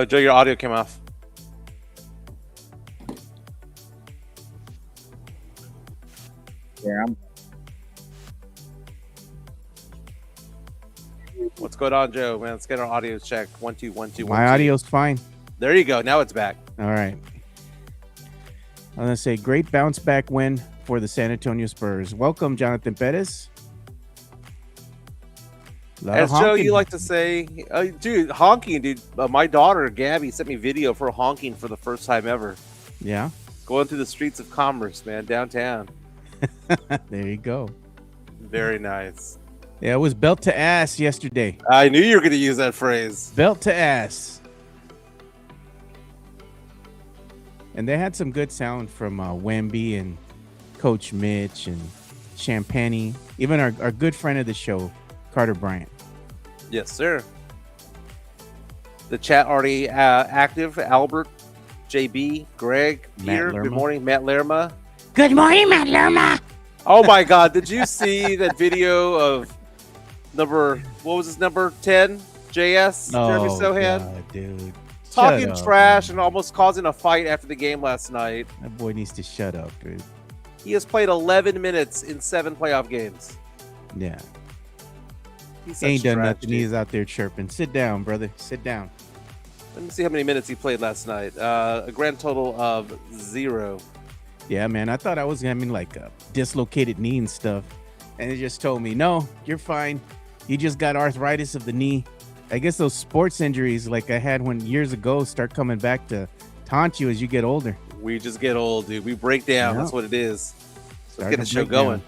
Joe, your audio came off. Yeah, What's going on, Joe? Man, let's get our audio check. 1 2 1 2 1 My 2. audio's fine. There you go. Now it's back. All right. I'm going to say great bounce back win for the San Antonio Spurs. Welcome, Jonathan Perez. As Joe, you like to say, dude, honking, dude. My daughter, Gabby, sent me video for honking for the first time ever. Yeah. Going through the streets of commerce, man, downtown. There you go. Very nice. Yeah, it was belt to ass yesterday. I knew you were going to use that phrase. Belt to ass. And they had some good sound from Wemby and Coach Mitch and Champagne. Even our good friend of the show, Carter Bryant. Yes, sir. The chat already active. Albert, JB, Greg, Peter. Good morning, Matt Lerma. Good morning, Matt Lerma. Oh my God! Did you see that video of number? What was his number? 10, JS. Jeremy Sochan, God, dude. Talking trash and almost causing a fight after the game last night. That boy needs to shut up, dude. He has played 11 minutes in 7 playoff games. Yeah. He's ain't done trash, nothing. dude. He's out there chirping. Sit down, brother. Sit down. Let me see how many minutes he played last night. A grand total of 0. Yeah, man. I thought I was having like a dislocated knee and stuff. And they just told me, no, you're fine. You just got arthritis of the knee. I guess those sports injuries like I had years ago start coming back to taunt you as you get older. We just get old, dude. We break down. Yeah. That's what it is. So let's Starting get the to show break going. down.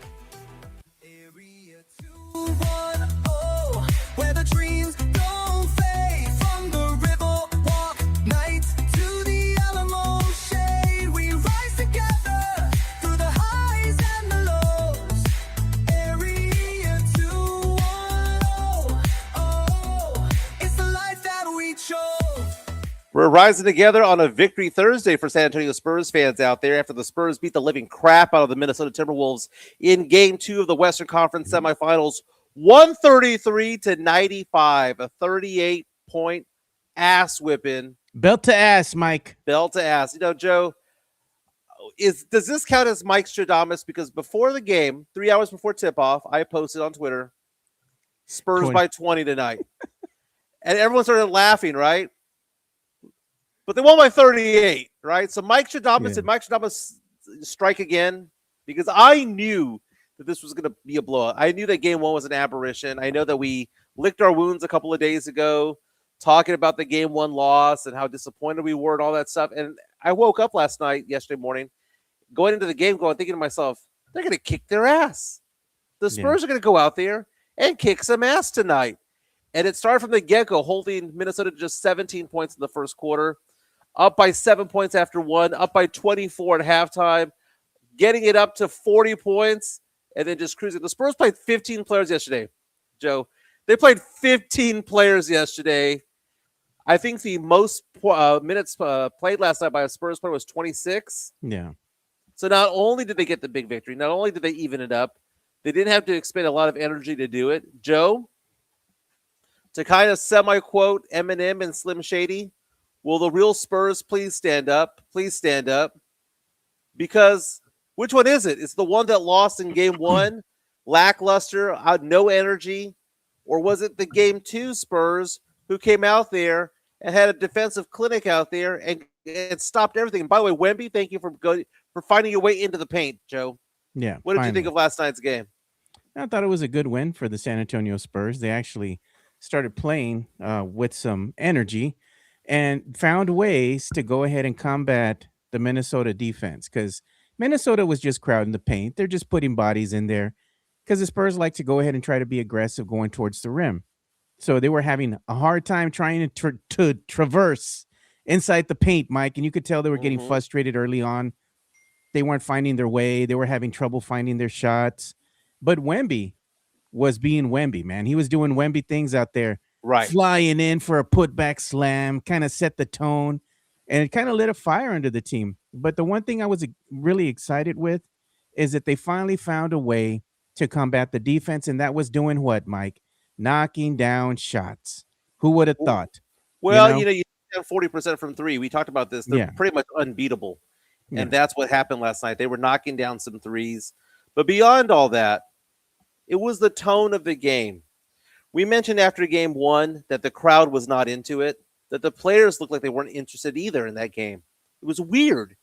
Where the dreams don't fade from the river walk nights to the Alamo shade. We rise together through the highs and the lows. Area 210. Oh, it's the life that we chose. We're rising together on a victory Thursday for San Antonio Spurs fans out there after the Spurs beat the living crap out of the Minnesota Timberwolves in Game 2 of the Western Conference semifinals. 133-95, a 38-point ass whipping. Belt to ass, Mike. Belt to ass. You know, Joe, does this count as Mike Stradamus? Because before the game, 3 hours before tip-off, I posted on Twitter, Spurs 20. by 20 tonight. And everyone started laughing, right? But they won by 38, right? So Mike Stradamus did Mike Stradamus strike again? Because I knew that this was going to be a blowout. I knew that game 1 was an aberration. I know that we licked our wounds a couple of days ago talking about the game 1 loss and how disappointed we were and all that stuff. And I woke up yesterday morning, going into the game, thinking to myself, they're going to kick their ass. The Spurs are going to go out there and kick some ass tonight. And it started from the get-go, holding Minnesota to just 17 points in the first quarter, up by 7 points after 1, up by 24 at halftime, getting it up to 40 points, and then just cruising. The Spurs played 15 players yesterday, Joe. They played 15 players yesterday. I think the most minutes played last night by a Spurs player was 26. Yeah. So not only did they get the big victory, not only did they even it up, they didn't have to expend a lot of energy to do it. Joe, to kind of semi-quote Eminem and Slim Shady, will the real Spurs please stand up? Please stand up. Because which one is it? It's the one that lost in game 1, lackluster, no energy, or was it the game 2 Spurs who came out there and had a defensive clinic out there and stopped everything? And by the way, Wemby, thank you for finding your way into the paint, Joe. Yeah. What did you think of last night's game? I thought it was a good win for the San Antonio Spurs. They actually started playing with some energy and found ways to go ahead and combat the Minnesota defense, because Minnesota was just crowding the paint. They're just putting bodies in there because the Spurs like to go ahead and try to be aggressive going towards the rim. So they were having a hard time trying to traverse inside the paint, Mike, and you could tell they were getting frustrated early on. They weren't finding their way. They were having trouble finding their shots. But Wemby was being Wemby, man. He was doing Wemby things out there. Right. Flying in for a putback slam, kind of set the tone, and it kind of lit a fire under the team. But the one thing I was really excited with is that they finally found a way to combat the defense, and that was doing what, Mike? Knocking down shots. Who would have thought? Well, you have 40% from three. We talked about this. They're pretty much unbeatable. And that's what happened last night. They were knocking down some threes. But beyond all that, it was the tone of the game. We mentioned after game one that the crowd was not into it, that the players looked like they weren't interested either in that game. It was weird.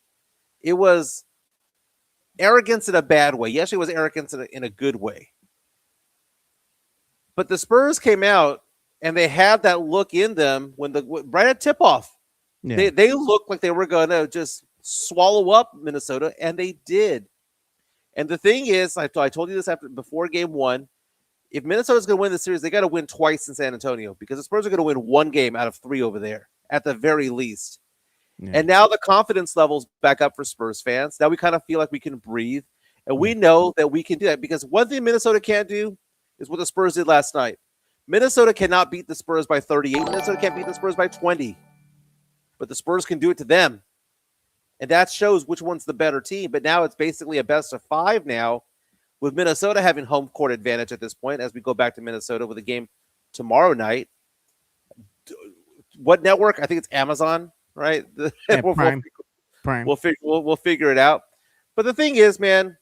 It was arrogance in a bad way. Yes, it was arrogance in a good way. But the Spurs came out and they had that look in them when right at tip-off. Yeah. They looked like they were going to just swallow up Minnesota, and they did. And the thing is, I told you this before game one, if Minnesota's going to win the series, they got to win twice in San Antonio because the Spurs are going to win one game out of three over there at the very least. Yeah. And now the confidence level's back up for Spurs fans. Now we kind of feel like we can breathe, and we know that we can do that because one thing Minnesota can't do is what the Spurs did last night. Minnesota cannot beat the Spurs by 38. Minnesota can't beat the Spurs by 20. But the Spurs can do it to them. And that shows which one's the better team. But now it's basically a best of five now, with Minnesota having home court advantage at this point as we go back to Minnesota with a game tomorrow night. What network? I think it's Amazon, right? Yeah, Prime. We'll figure it out. But the thing is, man,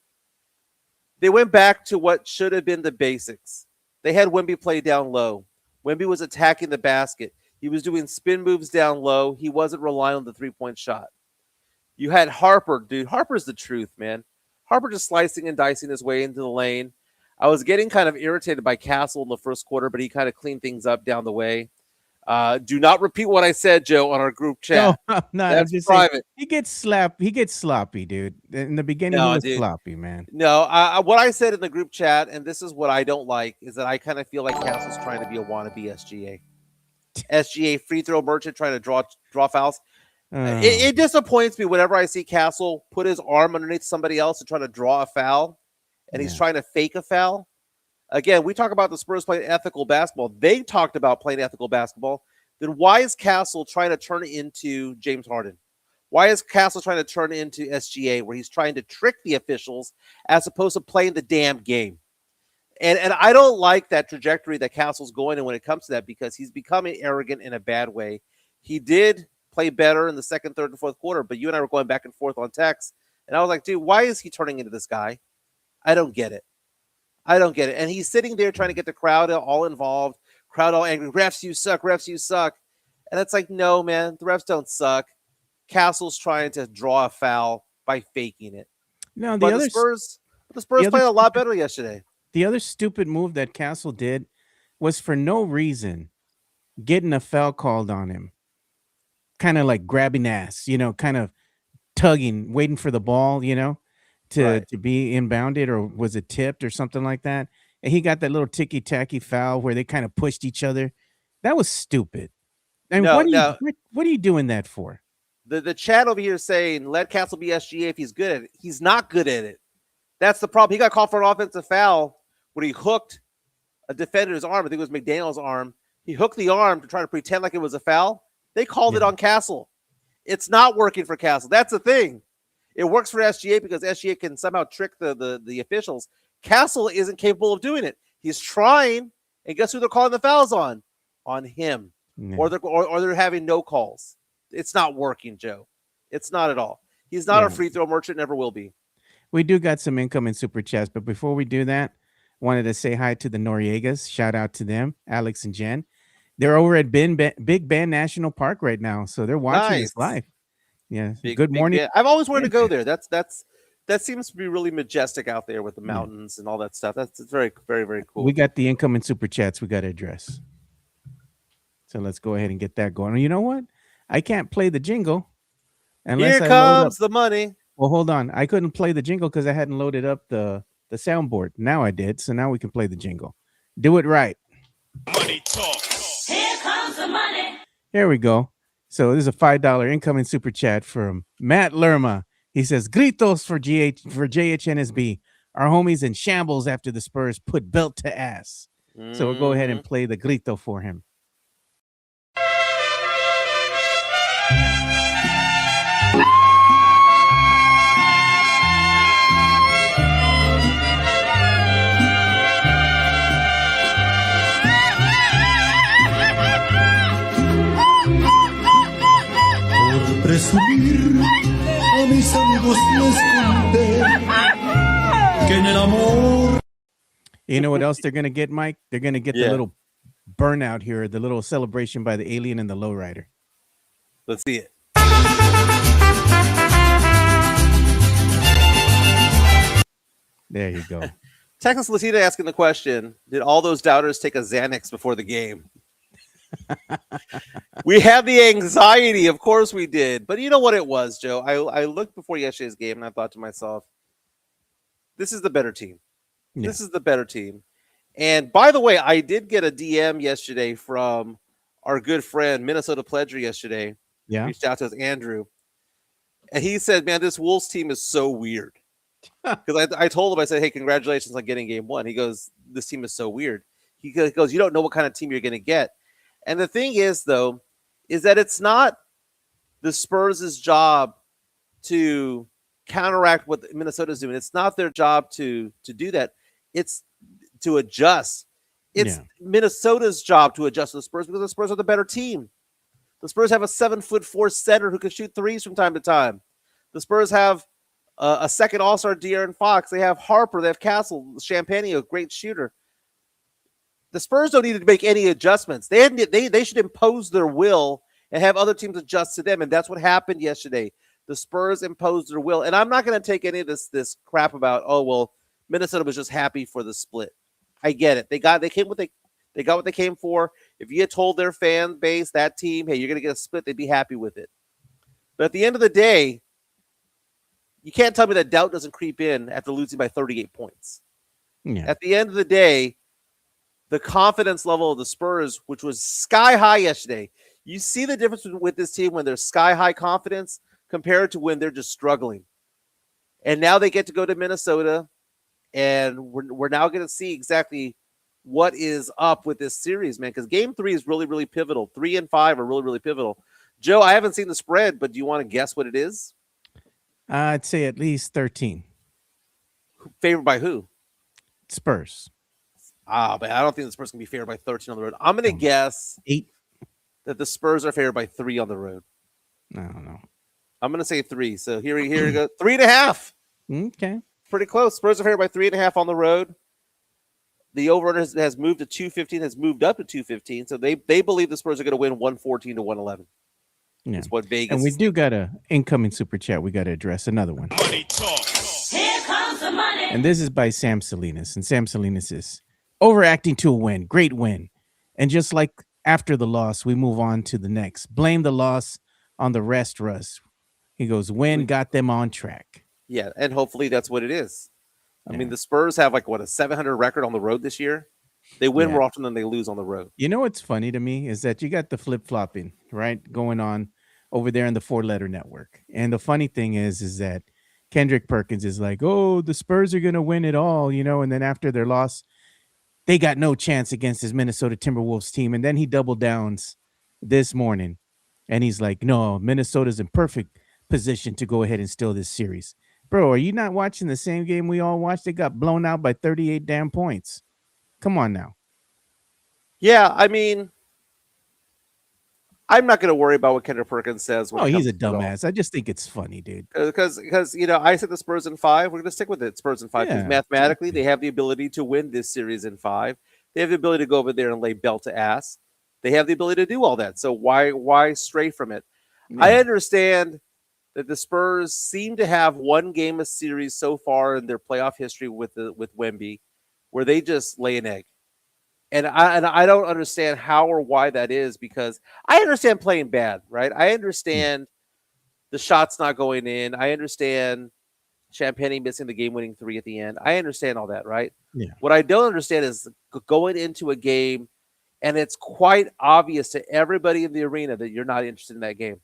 they went back to what should have been the basics. They had Wemby play down low. Wemby was attacking the basket. He was doing spin moves down low. He wasn't relying on the three-point shot. You had Harper, dude. Harper's the truth, man. Harper just slicing and dicing his way into the lane. I was getting kind of irritated by Castle in the first quarter, but he kind of cleaned things up down the way. Do not repeat what I said, Joe, on our group chat. No, that's just private. Saying, he gets sloppy, dude. In the beginning, he was sloppy, man. No, what I said in the group chat, and this is what I don't like, is that I kind of feel like Castle's trying to be a wannabe SGA. SGA free throw merchant trying to draw fouls. It disappoints me whenever I see Castle put his arm underneath somebody else and try to draw a foul, and he's trying to fake a foul. Again, we talk about the Spurs playing ethical basketball. They talked about playing ethical basketball. Then why is Castle trying to turn it into James Harden? Why is Castle trying to turn it into SGA, where he's trying to trick the officials as opposed to playing the damn game? And I don't like that trajectory that Castle's going in when it comes to that, because he's becoming arrogant in a bad way. He did play better in the second, third, and fourth quarter, but you and I were going back and forth on text, and I was like, dude, why is he turning into this guy? I don't get it. And he's sitting there trying to get the crowd all involved, crowd all angry. Refs, you suck. Refs, you suck. And it's like, no, man, the refs don't suck. Castle's trying to draw a foul by faking it. No, the Spurs played a lot better yesterday. The other stupid move that Castle did was for no reason getting a foul called on him. Kind of like grabbing ass, kind of tugging, waiting for the ball, to be inbounded, or was it tipped or something like that? And he got that little ticky-tacky foul where they kind of pushed each other. That was stupid. And what are you doing that for? The chat over here is saying, let Castle be SGA if he's good at it. He's not good at it. That's the problem. He got called for an offensive foul when he hooked a defender's arm. I think it was McDaniel's arm. He hooked the arm to try to pretend like it was a foul. They called it on Castle. It's not working for Castle. That's the thing. It works for SGA because SGA can somehow trick the officials. Castle isn't capable of doing it. He's trying, and guess who they're calling the fouls on? On him. Yeah. Or they're having no calls. It's not working, Joe. It's not at all. He's not a free throw merchant, never will be. We do got some income in Super Chats, but before we do that, wanted to say hi to the Noriegas. Shout out to them, Alex and Jen. They're over at Big Bend National Park right now, so they're watching this live. Yeah, good morning. I've always wanted to go there. That seems to be really majestic out there with the mountains and all that stuff. It's very, very, very cool. We got the income and Super Chats we got to address. So let's go ahead and get that going. You know what? I can't play the jingle unless Here comes the money. Well, hold on. I couldn't play the jingle because I hadn't loaded up the soundboard. Now I did, so now we can play the jingle. Do it right. Money talk. Here comes the money. There we go. So this is a $5 incoming super chat from Matt Lerma. He says, "Gritos for JHNSB. Our homies in shambles after the Spurs put belt to ass." So we'll go ahead and play the grito for him. presumir, a mis amigos les conté que en el amor. You know what else they're gonna get, Mike? They're gonna get Yeah. the little burnout here, the little celebration by the alien and the lowrider. Let's see it. There you go. Texas Latina asking the question, did all those doubters take a Xanax before the game? We had the anxiety. Of course we did. But you know what it was, Joe? I looked before yesterday's game and I thought to myself, this is the better team. Yeah. This is the better team. And by the way, I did get a DM yesterday from our good friend, Minnesota Pledger, yesterday. Yeah. Reached out to us, Andrew. And he said, man, this Wolves team is so weird. Because I told him, I said, hey, congratulations on getting game one. He goes, this team is so weird. He goes, you don't know what kind of team you're going to get. And the thing is, though, is that it's not the Spurs' job to counteract what Minnesota's doing. It's not their job to do that. It's to adjust. It's Minnesota's job to adjust to the Spurs because the Spurs are the better team. The Spurs have a 7'4" center who can shoot threes from time to time. The Spurs have a second All-Star, De'Aaron Fox. They have Harper. They have Castle. Champagne, a great shooter. The Spurs don't need to make any adjustments. They should impose their will and have other teams adjust to them, and that's what happened yesterday. The Spurs imposed their will, and I'm not going to take any of this crap about, oh, well, Minnesota was just happy for the split. I get it. They got what they came for. If you had told their fan base, that team, hey, you're going to get a split, they'd be happy with it. But at the end of the day, you can't tell me that doubt doesn't creep in after losing by 38 points. Yeah. At the end of the day, the confidence level of the Spurs, which was sky high yesterday, you see the difference with this team when there's sky high confidence compared to when they're just struggling. And now they get to go to Minnesota, and we're now going to see exactly what is up with this series, man, because game 3 is really, really pivotal. 3 and 5 are really, really pivotal. Joe, I haven't seen the spread, but do you want to guess what it is? I'd say at least 13. Favored by who? Spurs. But I don't think the Spurs can be favored by 13 on the road. I'm going to guess 8. that the Spurs are favored by 3 on the road. I don't know. I'm going to say 3. So here we go. 3.5. Okay. Pretty close. Spurs are favored by 3.5 on the road. The over has moved to 215, has moved up to 215. So they believe the Spurs are going to win 114 to 111. Yeah. That's what Vegas. And we do got a incoming super chat. We got to address another one. Money talks. Here comes the money. And this is by Sam Salinas. And Sam Salinas is overacting to a win. Great win. And just like after the loss, we move on to the next. Blame the loss on the rest, Russ. He goes, win got them on track. Yeah, and hopefully that's what it is. I Yeah. mean, the Spurs have a 700 record on the road this year. They win Yeah. more often than they lose on the road. You know what's funny to me is that you got the flip-flopping, right, going on over there in the 4-letter network. And the funny thing is that Kendrick Perkins is like, oh, the Spurs are going to win it all, and then after their loss, they got no chance against his Minnesota Timberwolves team. And then he double downs this morning, and he's like, no, Minnesota's in perfect position to go ahead and steal this series. Bro, are you not watching the same game we all watched? They got blown out by 38 damn points. Come on now. Yeah, I mean, I'm not going to worry about what Kendrick Perkins says. Oh, he's a dumbass. I just think it's funny, dude. Because I said the Spurs in 5. We're going to stick with it. Spurs in 5. Because Yeah, mathematically, they have the ability to win this series in 5. They have the ability to go over there and lay belt to ass. They have the ability to do all that. So why stray from it? Yeah. I understand that the Spurs seem to have one game a series so far in their playoff history with Wemby, where they just lay an egg. And I don't understand how or why that is, because I understand playing bad, right? I understand the shots not going in. I understand Champagne missing the game-winning 3 at the end. I understand all that, right? Yeah. What I don't understand is going into a game, and it's quite obvious to everybody in the arena that you're not interested in that game,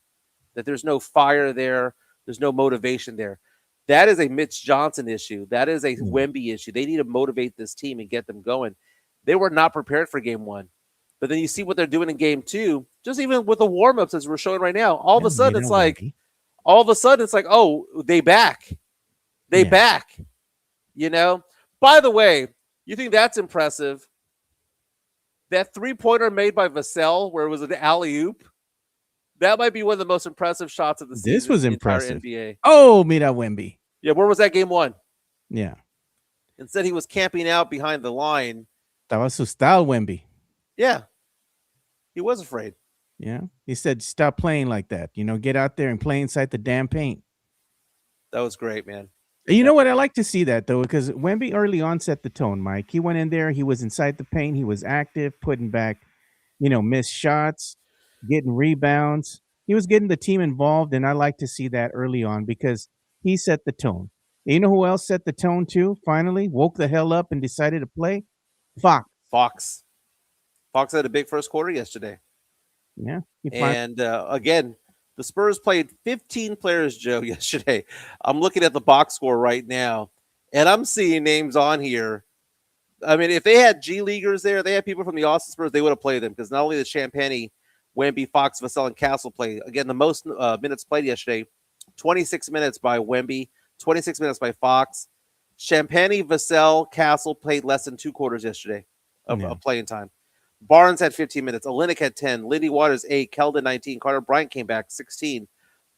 that there's no fire there, there's no motivation there. That is a Mitch Johnson issue. That is a Wemby issue. They need to motivate this team and get them going. They were not prepared for game 1. But then you see what they're doing in game 2, just even with the warm-ups as we're showing right now. All of a sudden, it's like, oh, they back. They back. By the way, you think that's impressive? That 3-pointer made by Vassell, where it was an alley-oop, That might be one of the most impressive shots of the season. This was in the entire impressive. NBA. Oh, mira Wemby. Yeah, where was that game one? Yeah. Instead, he was camping out behind the line. Estaba asustado Wemby. Yeah, he was afraid. Yeah. He said, stop playing like that. Get out there and play inside the damn paint. That was great, man. You know what? I like to see that, though, because Wemby early on set the tone, Mike. He went in there. He was inside the paint. He was active, putting back, missed shots, getting rebounds. He was getting the team involved, and I like to see that early on because he set the tone. And you know who else set the tone, too, finally? Woke the hell up and decided to play? Fox. Fox had a big first quarter yesterday. Yeah. And again, the Spurs played 15 players, Joe, yesterday. I'm looking at the box score right now, and I'm seeing names on here. I mean, if they had G Leaguers there, they had people from the Austin Spurs, they would have played them because not only the Champagny, Wemby, Fox, Vassell, and Castle play. Again, the most minutes played yesterday, 26 minutes by Wemby, 26 minutes by Fox. Champagny, Vassell, Castle played less than 2 quarters yesterday of playing time. Barnes had 15 minutes. Olynyk had 10. Lindy Waters 8. Keldon 19. Carter Bryant came back 16.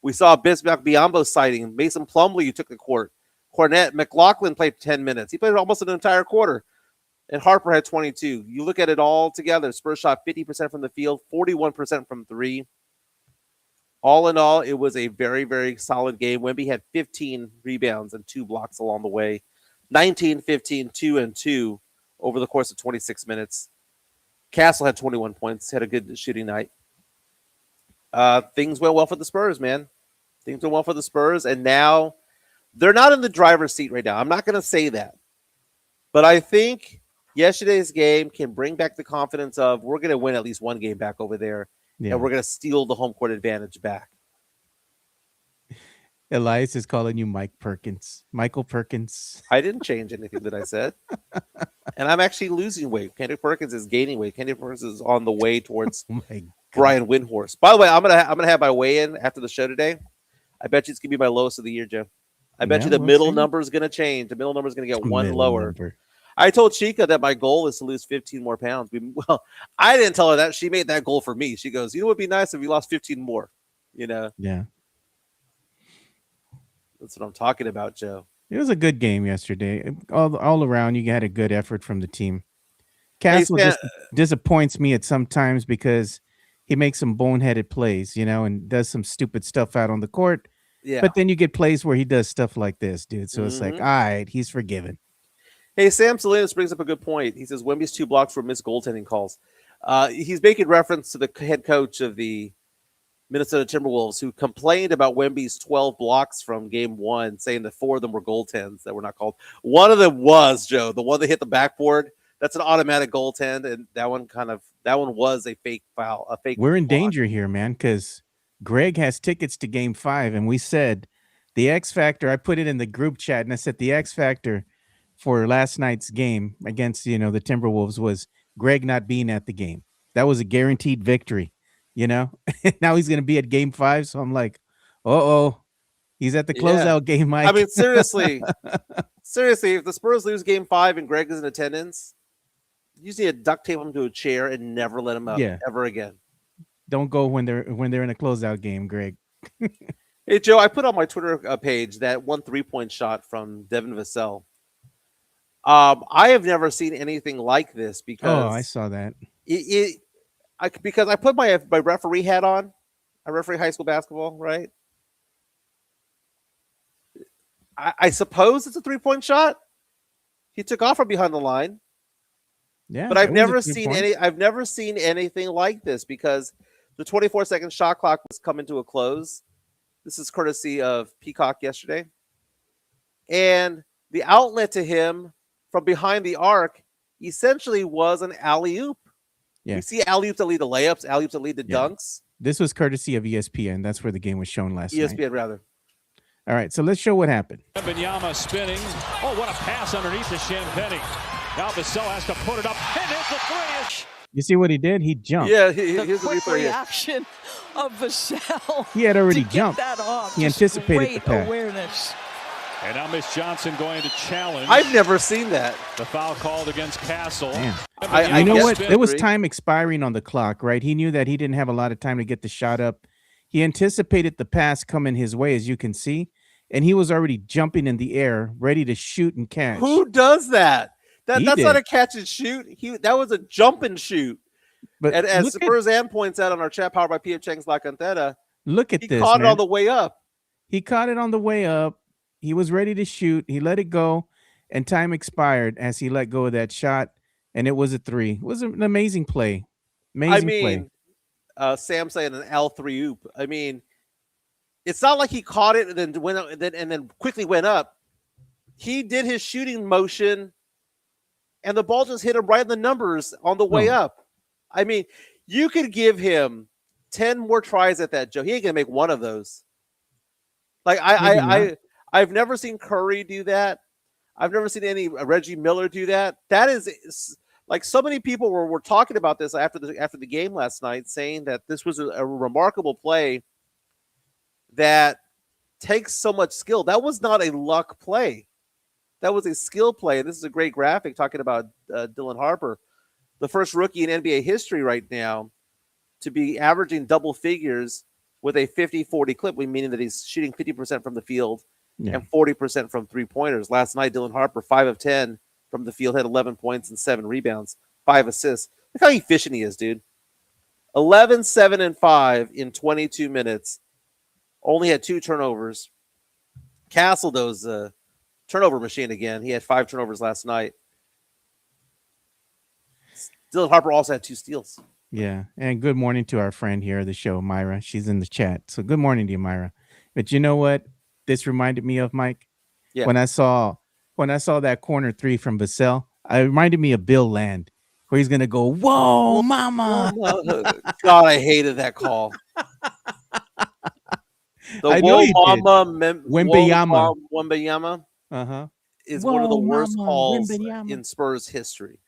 We saw Bismack Biyombo sighting. Mason Plumlee took the court. Cornette McLaughlin played 10 minutes. He played almost an entire quarter. And Harper had 22. You look at it all together. Spurs shot 50% from the field, 41% from 3. All in all, it was a very, very solid game. Wemby had 15 rebounds and 2 blocks along the way. 19, 15, 2, and 2 over the course of 26 minutes. Castle had 21 points, had a good shooting night. Things went well for the Spurs, man. Things went well for the Spurs, and now they're not in the driver's seat right now. I'm not going to say that. But I think yesterday's game can bring back the confidence of we're going to win at least one game back over there, and we're going to steal the home court advantage back. Elias is calling you Michael Perkins. I didn't change anything that I said. And I'm actually losing weight. Kendrick Perkins is gaining weight. Kendrick Perkins is on the way towards Brian Windhorst. By the way, I'm gonna have my weigh-in after the show today. I bet you it's gonna be my lowest of the year, Joe. I bet you the middle number is gonna change. The middle number is gonna get one lower. Number. I told Chica that my goal is to lose 15 more pounds. Well, I didn't tell her that. She made that goal for me. She goes, "What would be nice if you lost 15 more?" Yeah. That's what I'm talking about, Joe. It was a good game yesterday. All around, you had a good effort from the team. Castle just disappoints me at some times because he makes some boneheaded plays, and does some stupid stuff out on the court. Yeah. But then you get plays where he does stuff like this, dude. So it's like, all right, he's forgiven. Hey, Sam Salinas brings up a good point. He says Wemby's 2 blocks were missed goaltending calls. He's making reference to the head coach of the Minnesota Timberwolves, who complained about Wemby's 12 blocks from game 1, saying that 4 of them were goaltends that were not called. One of them was, Joe, the one that hit the backboard. That's an automatic goaltend, and that one was a fake foul, a fake. We're in block. danger here, man, because Greg has tickets to game 5, and we said the X factor. I put it in the group chat, and I said the X factor for last night's game against the Timberwolves was Greg not being at the game. That was a guaranteed victory. Now he's going to be at game 5. So I'm like, he's at the closeout game, Mike. I mean, seriously, if the Spurs lose game 5 and Greg is in attendance, you just need to duct tape him to a chair and never let him up ever again. Don't go when they're in a closeout game, Greg. Hey, Joe, I put on my Twitter page that 1 3-point shot from Devin Vassell. I have never seen anything like this because I saw that. Because I put my referee hat on. I referee high school basketball, right? I suppose it's a 3-point shot. He took off from behind the line. Yeah, but I've never seen anything like this because the 24-second shot clock was coming to a close. This is courtesy of Peacock yesterday. And the outlet to him from behind the arc essentially was an alley-oop. Yeah. You see alley-oops that lead to layups, alley-oops that lead to dunks. This was courtesy of ESPN. That's where the game was shown last night. ESPN, rather. All right, so let's show what happened. Wembanyama spinning. Oh, what a pass underneath the Champagny. Now Vassell has to put it up. And it's a 3. You see what he did? He jumped. Yeah, the quick reaction of Vassell. He had already jumped. That off. He anticipated the pass. Awareness. And now Miss Johnson going to challenge. I've never seen that. The foul called against Castle. You know what? There was time expiring on the clock, right? He knew that he didn't have a lot of time to get the shot up. He anticipated the pass coming his way, as you can see, and he was already jumping in the air, ready to shoot and catch. Who does that? He That's not did. a catch and shoot. That was a jump and shoot. But And as look at, Spurs Am points out on our chat, powered by P.F. Chang's La Cantera, look at he this, caught it man. on the way up. He caught it on the way up. He was ready to shoot. He let it go, and time expired as he let go of that shot, and it was a 3. It was an amazing play. Amazing play. Sam saying an L3 oop. I mean, it's not like he caught it and then went up, and then quickly went up. He did his shooting motion, and the ball just hit him right in the numbers on the way up. I mean, you could give him 10 more tries at that, Joe. He ain't gonna make one of those. Like I've never seen Curry do that. I've never seen any Reggie Miller do that. That is like so many people were talking about this after the game last night, saying that this was a remarkable play that takes so much skill. That was not a luck play. That was a skill play. And this is a great graphic talking about Dylan Harper, the first rookie in NBA history right now to be averaging double figures with a 50-40 clip, meaning that he's shooting 50% from the field and 40% from three-pointers. Last night, Dylan Harper, 5 of 10 from the field, had 11 points and 7 rebounds, 5 assists. Look how efficient he is, dude. 11, 7, and 5 in 22 minutes. Only had 2 turnovers. Castle, those turnover machine again. He had 5 turnovers last night. Dylan Harper also had 2 steals. Yeah, and good morning to our friend here of the show, Myra. She's in the chat. So good morning to you, Myra. But you know what this reminded me of, Mike? Yeah. When I saw that corner 3 from Vassell, it reminded me of Bill Land, where he's gonna go, "Whoa, mama!" God, I hated that call. I know you did. Wembyama Uh-huh. is one of the worst Mama, calls Wembyama. in Spurs history.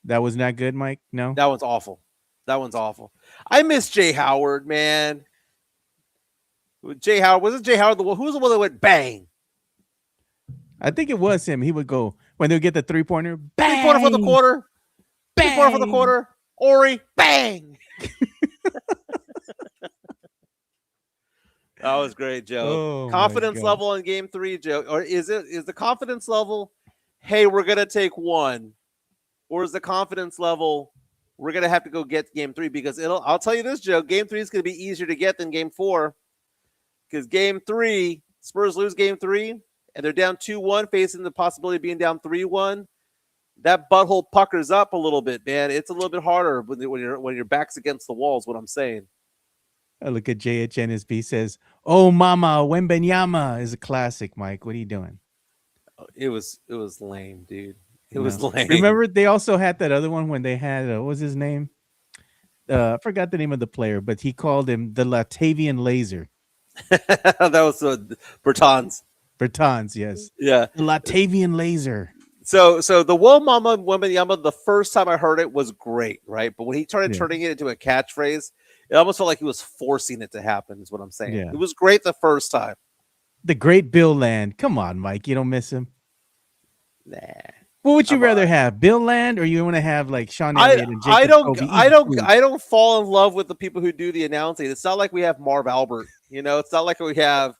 That was not good, Mike. No. That one's awful. That one's awful. I miss Jay Howard, man. Jay Howard, was it Jay Howard? Who's the one that went bang? I think it was him. He would go when they would get the 3-pointer. Bang! 3-pointer for the quarter. 3-pointer for the quarter. Ori, bang! That was great, Joe. Oh, confidence level in game 3, Joe. Or is the confidence level, hey, we're gonna take 1? Or is the confidence level, we're gonna have to go get game 3? Because I'll tell you this, Joe, game 3 is gonna be easier to get than game 4. Because game 3, Spurs lose game 3, and they're down 2-1, facing the possibility of being down 3-1. That butthole puckers up a little bit, man. It's a little bit harder when your back's against the wall, is what I'm saying. I look at JHNSB says, "Oh, mama, Wembenyama is a classic." Mike, what are you doing? It was lame, dude. It was lame. Remember, they also had that other one when they had what was his name? I forgot the name of the player, but he called him the Latavian Laser. That was Bertans. Bertans, yes. Yeah. The Latavian Laser. So the Whoa Mama Wembenyama, the first time I heard it was great, right? But when he started turning it into a catchphrase, it almost felt like he was forcing it to happen, is what I'm saying. Yeah. It was great the first time. The great Bill Land. Come on, Mike. You don't miss him? Nah. What would you rather have, Bill Land, or you want to have like Sean Elliott and Jacob Kobe? I don't fall in love with the people who do the announcing. It's not like we have Marv Albert, It's not like we have,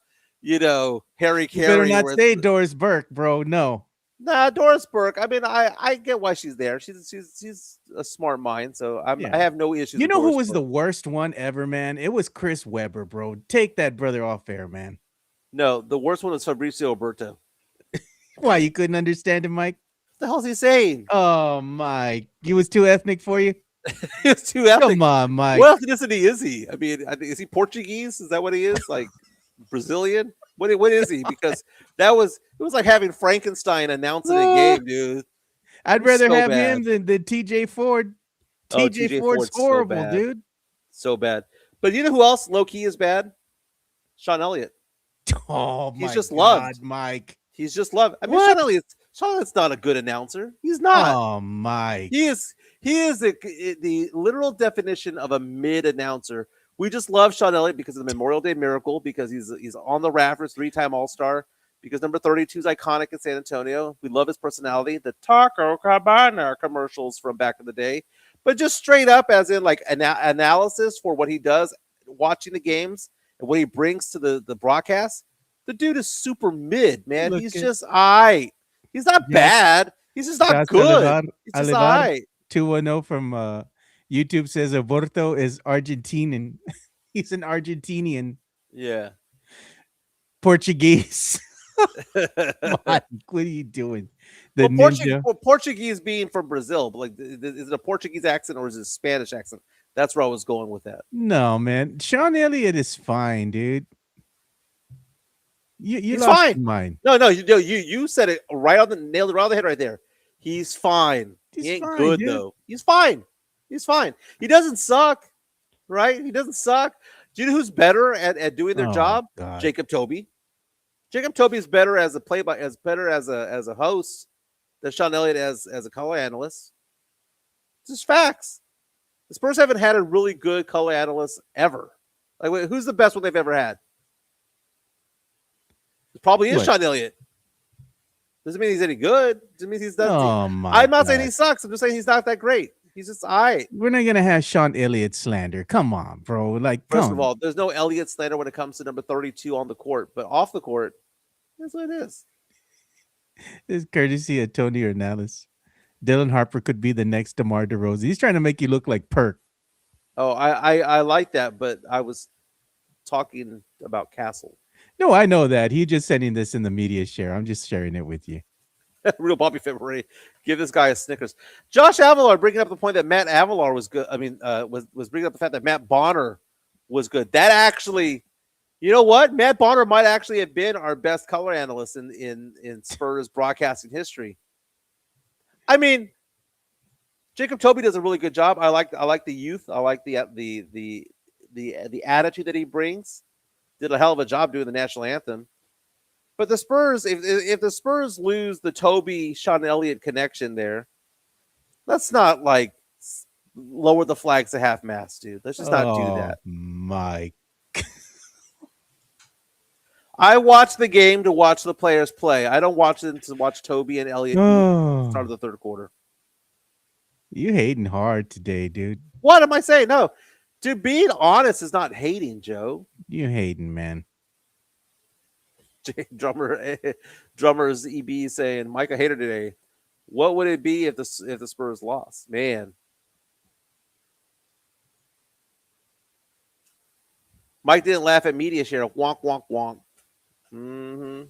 Harry Carey. You better not say Doris Burke, bro. No. Nah, Doris Burke. I mean, I get why she's there. She's a smart mind, so I have no issues. You know with who was Burke. the worst one ever, man? It was Chris Webber, bro. Take that brother off air, man. No, the worst one was Fabrizio Oberto. Why, you couldn't understand him, Mike? What the hell's he saying? Oh, Mike. He was too ethnic for you? He was too ethnic. Come on, Mike. What ethnicity is he? I mean, is he Portuguese? Is that what he is? Like Brazilian? What is he? Because it was like having Frankenstein announcing a game, dude. I'd rather have him than TJ Ford. TJ Ford's horrible, so dude. So bad. But you know who else low key is bad? Sean Elliott. Oh, he's my just God, loved. Mike. He's just loved. I mean, Sean Elliott's not a good announcer. He's not. Oh, Mike. He is the literal definition of a mid announcer. We just love Sean Elliott because of the Memorial Day Miracle, because he's on the rafters, 3-time All-Star, because number 32 is iconic in San Antonio. We love his personality, the Taco Cabana commercials from back in the day, but just straight up as in like analysis for what he does watching the games and what he brings to the broadcast, the dude is super mid, man. Look He's at- just aight. He's not Yeah. bad. He's just not Just good. Alivar- He's just Alivar aight. 210 from YouTube says Aborto is Argentinian. He's an Argentinian Yeah. Portuguese. Mike, what are you doing? The Well, ninja. Portuguese being from Brazil, but like, is it a Portuguese accent or is it a Spanish accent? That's where I was going with that. No, man. Sean Elliott is fine, dude. You He's lost fine. your mind. No, you said it right on the nailed it right on the head right there. He's fine. He's he ain't fine, good dude. though. He's fine. He's fine. He doesn't suck, right? He doesn't suck. Do you know who's better at doing their Oh, job? God. Jacob Toby. Jacob Toby is better as a as a host than Sean Elliott as a color analyst. It's just facts. The Spurs haven't had a really good color analyst ever. Like, wait, who's the best one they've ever had? It probably is What? Sean Elliott. Doesn't mean he's any good. Doesn't mean he's done. Oh, my I'm not saying God. he sucks. I'm just saying he's not that great. He's just all right. We're not gonna have Sean Elliott slander. Come on, bro. Like, First come of all, there's no Elliott slander when it comes to number 32 on the court, but off the court, that's what it is. This is courtesy of Tony Ornelas. Dylan Harper could be the next DeMar DeRozan. He's trying to make you look like Perk. Oh, I like that, but I was talking about Castle. No, I know that. He's just sending this in the media share. I'm just sharing it with you. Real Bobby February. Give this guy a Snickers. Josh Avalar bringing up the point that Matt Avalar was good. I mean, was bringing up the fact that Matt Bonner was good. That actually, you know what? Matt Bonner might actually have been our best color analyst in Spurs broadcasting history. I mean, Jacob Toby does a really good job. I like the youth. I like the attitude that he brings. Did a hell of a job doing the national anthem. But the Spurs, if the Spurs lose the Toby Sean Elliott connection there, let's not like lower the flags to half mast, dude. Let's just not do that. My I watch the game to watch the players play. I don't watch them to watch Toby and Elliott start of the third quarter. You hating hard today, dude. What am I saying? No, dude, being honest is not hating, Joe. You hating, man. Drummers EB saying Mike, I hated today. What would it be if the Spurs lost? Man, Mike didn't laugh at media share. Wonk wonk wonk. Mm-hmm.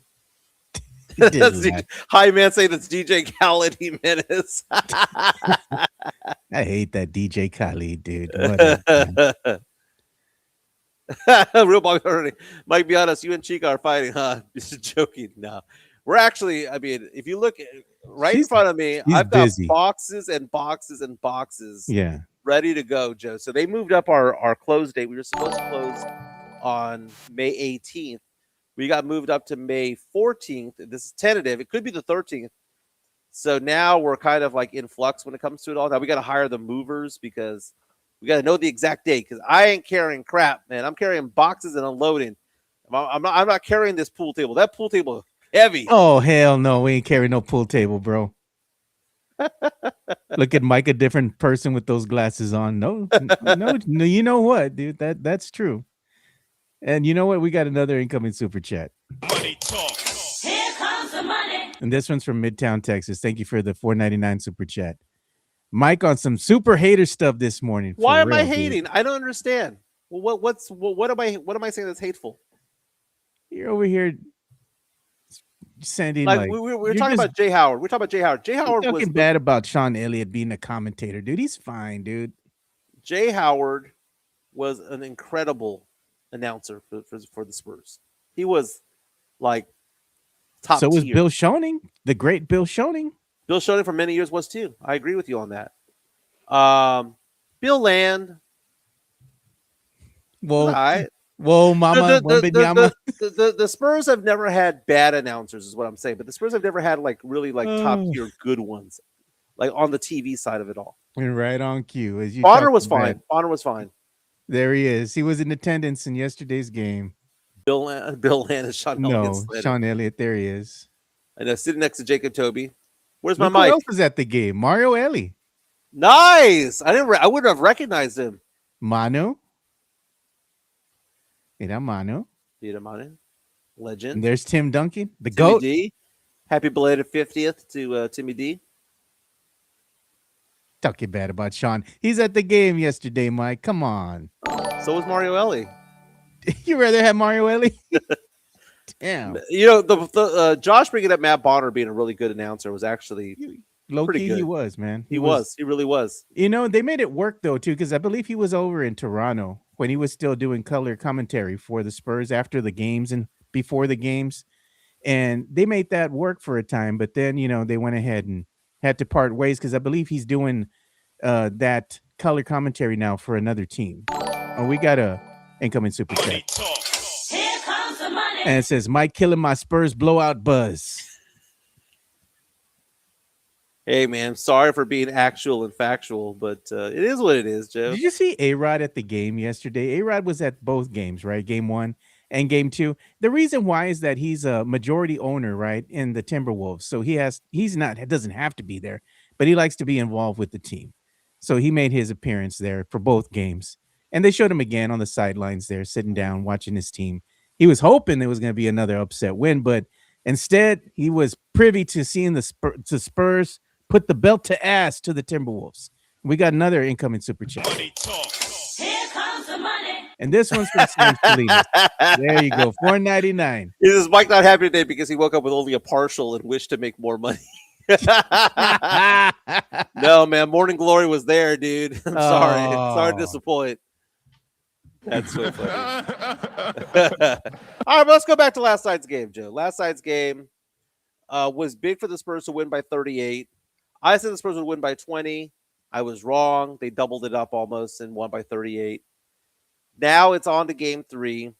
He did That's laugh. Hi man, say that's DJ Khaled Jimenez. I hate that DJ Khaled, dude. Whatever, man. Real Bobby Hurley. Mike, be honest, you and Chica are fighting, huh? Just joking. No, we're actually. I mean, if you look right in front of me, I've got busy. boxes and boxes and boxes. Yeah. Ready to go, Joe. So they moved up our close date. We were supposed to close on May 18th. We got moved up to May 14th. This is tentative. It could be the 13th. So now we're kind of like in flux when it comes to it all. Now we got to hire the movers because we got to know the exact date because I ain't carrying crap, man. I'm carrying boxes and unloading. I'm not carrying this pool table. That pool table is heavy. Oh, hell no. We ain't carrying no pool table, bro. Look at Mike, a different person with those glasses on. No, you know what, dude? That's true. And you know what? We got another incoming super chat. Money talk. Here comes the money. And this one's from Midtown, Texas. Thank you for the $4.99 super chat. Mike on some super hater stuff this morning. For Why am I real, dude. hating? I don't understand. Well, what am I saying that's hateful? You're over here sending Like, like we're you're talking just- about Jay Howard. We're talking about Jay Howard. Jay you're Howard was talking bad about Sean Elliott being a commentator, dude. He's fine, dude. Jay Howard was an incredible announcer for the Spurs. He was like top So was tier. Bill Schoening, the great Bill Schoening. Bill Schoening for many years was too. I agree with you on that. Bill Land. Whoa, I, whoa, mama, Wembenyama. the Spurs have never had bad announcers, is what I'm saying. But the Spurs have never had like really like top Oh. tier good ones, like on the TV side of it all. And right on cue. As you Bonner talked was about. fine. Bonner was fine. There he is. He was in attendance in yesterday's game. Bill Land and Sean No, Elliott. Sean Elliott. There he is. I know, sitting next to Jacob Toby. Where's Look my who mic? else was at the game? Mario Ellie. Nice. I wouldn't have recognized him. Manu. Mira, mano. Peter Manu, And legend. there's Tim Duncan, the Timmy GOAT. D. Happy belated 50th to Timmy D. Talking bad about Sean. He's at the game yesterday, Mike. Come on. So was Mario Ellie. You rather have Mario Ellie? Damn. You know, the Josh bringing up Matt Bonner being a really good announcer was actually Low pretty key, good. he was, man. He was. He really was. You know, they made it work though too, because I believe he was over in Toronto when he was still doing color commentary for the Spurs after the games and before the games, and they made that work for a time. But then they went ahead and had to part ways because I believe he's doing that color commentary now for another team. Oh, we got a incoming super chat, Here comes the money. and it says Mike killing my Spurs blowout buzz. Hey, man, sorry for being actual and factual, but it is what it is, Joe. Did you see A-Rod at the game yesterday? A-Rod was at both games, right? Game 1 and game 2. The reason why is that he's a majority owner, right, in the Timberwolves. So doesn't have to be there, but he likes to be involved with the team. So he made his appearance there for both games. And they showed him again on the sidelines there, sitting down, watching his team. He was hoping there was going to be another upset win, but instead he was privy to seeing the Spurs put the belt to ass to the Timberwolves. We got another incoming super chat. Here comes the money. And this one's from Sam Salinas. There you go, $4.99. Is Mike not happy today because he woke up with only a partial and wished to make more money? No, man, Morning Glory was there, dude. I'm sorry. Oh. Sorry to disappoint. That's so funny. All right, but let's go back to last night's game, Joe. Last night's game was big for the Spurs to win by 38. I said the Spurs would win by 20. I was wrong. They doubled it up almost and won by 38. Now it's on to game 3.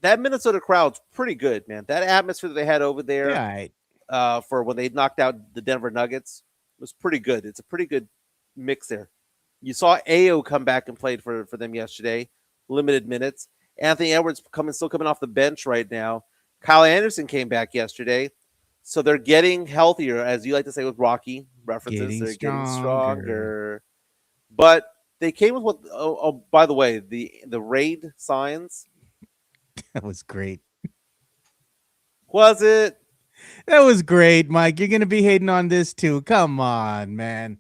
That Minnesota crowd's pretty good, man. That atmosphere that they had over there for when they knocked out the Denver Nuggets was pretty good. It's a pretty good mix there. You saw Ayo come back and played for them yesterday. Limited minutes. Anthony Edwards still coming off the bench right now. Kyle Anderson came back yesterday. So they're getting healthier, as you like to say with Rocky references. They're getting stronger. But they came with what? Oh, by the way, the raid signs. That was great. Was it? That was great, Mike. You're gonna be hating on this too. Come on, man.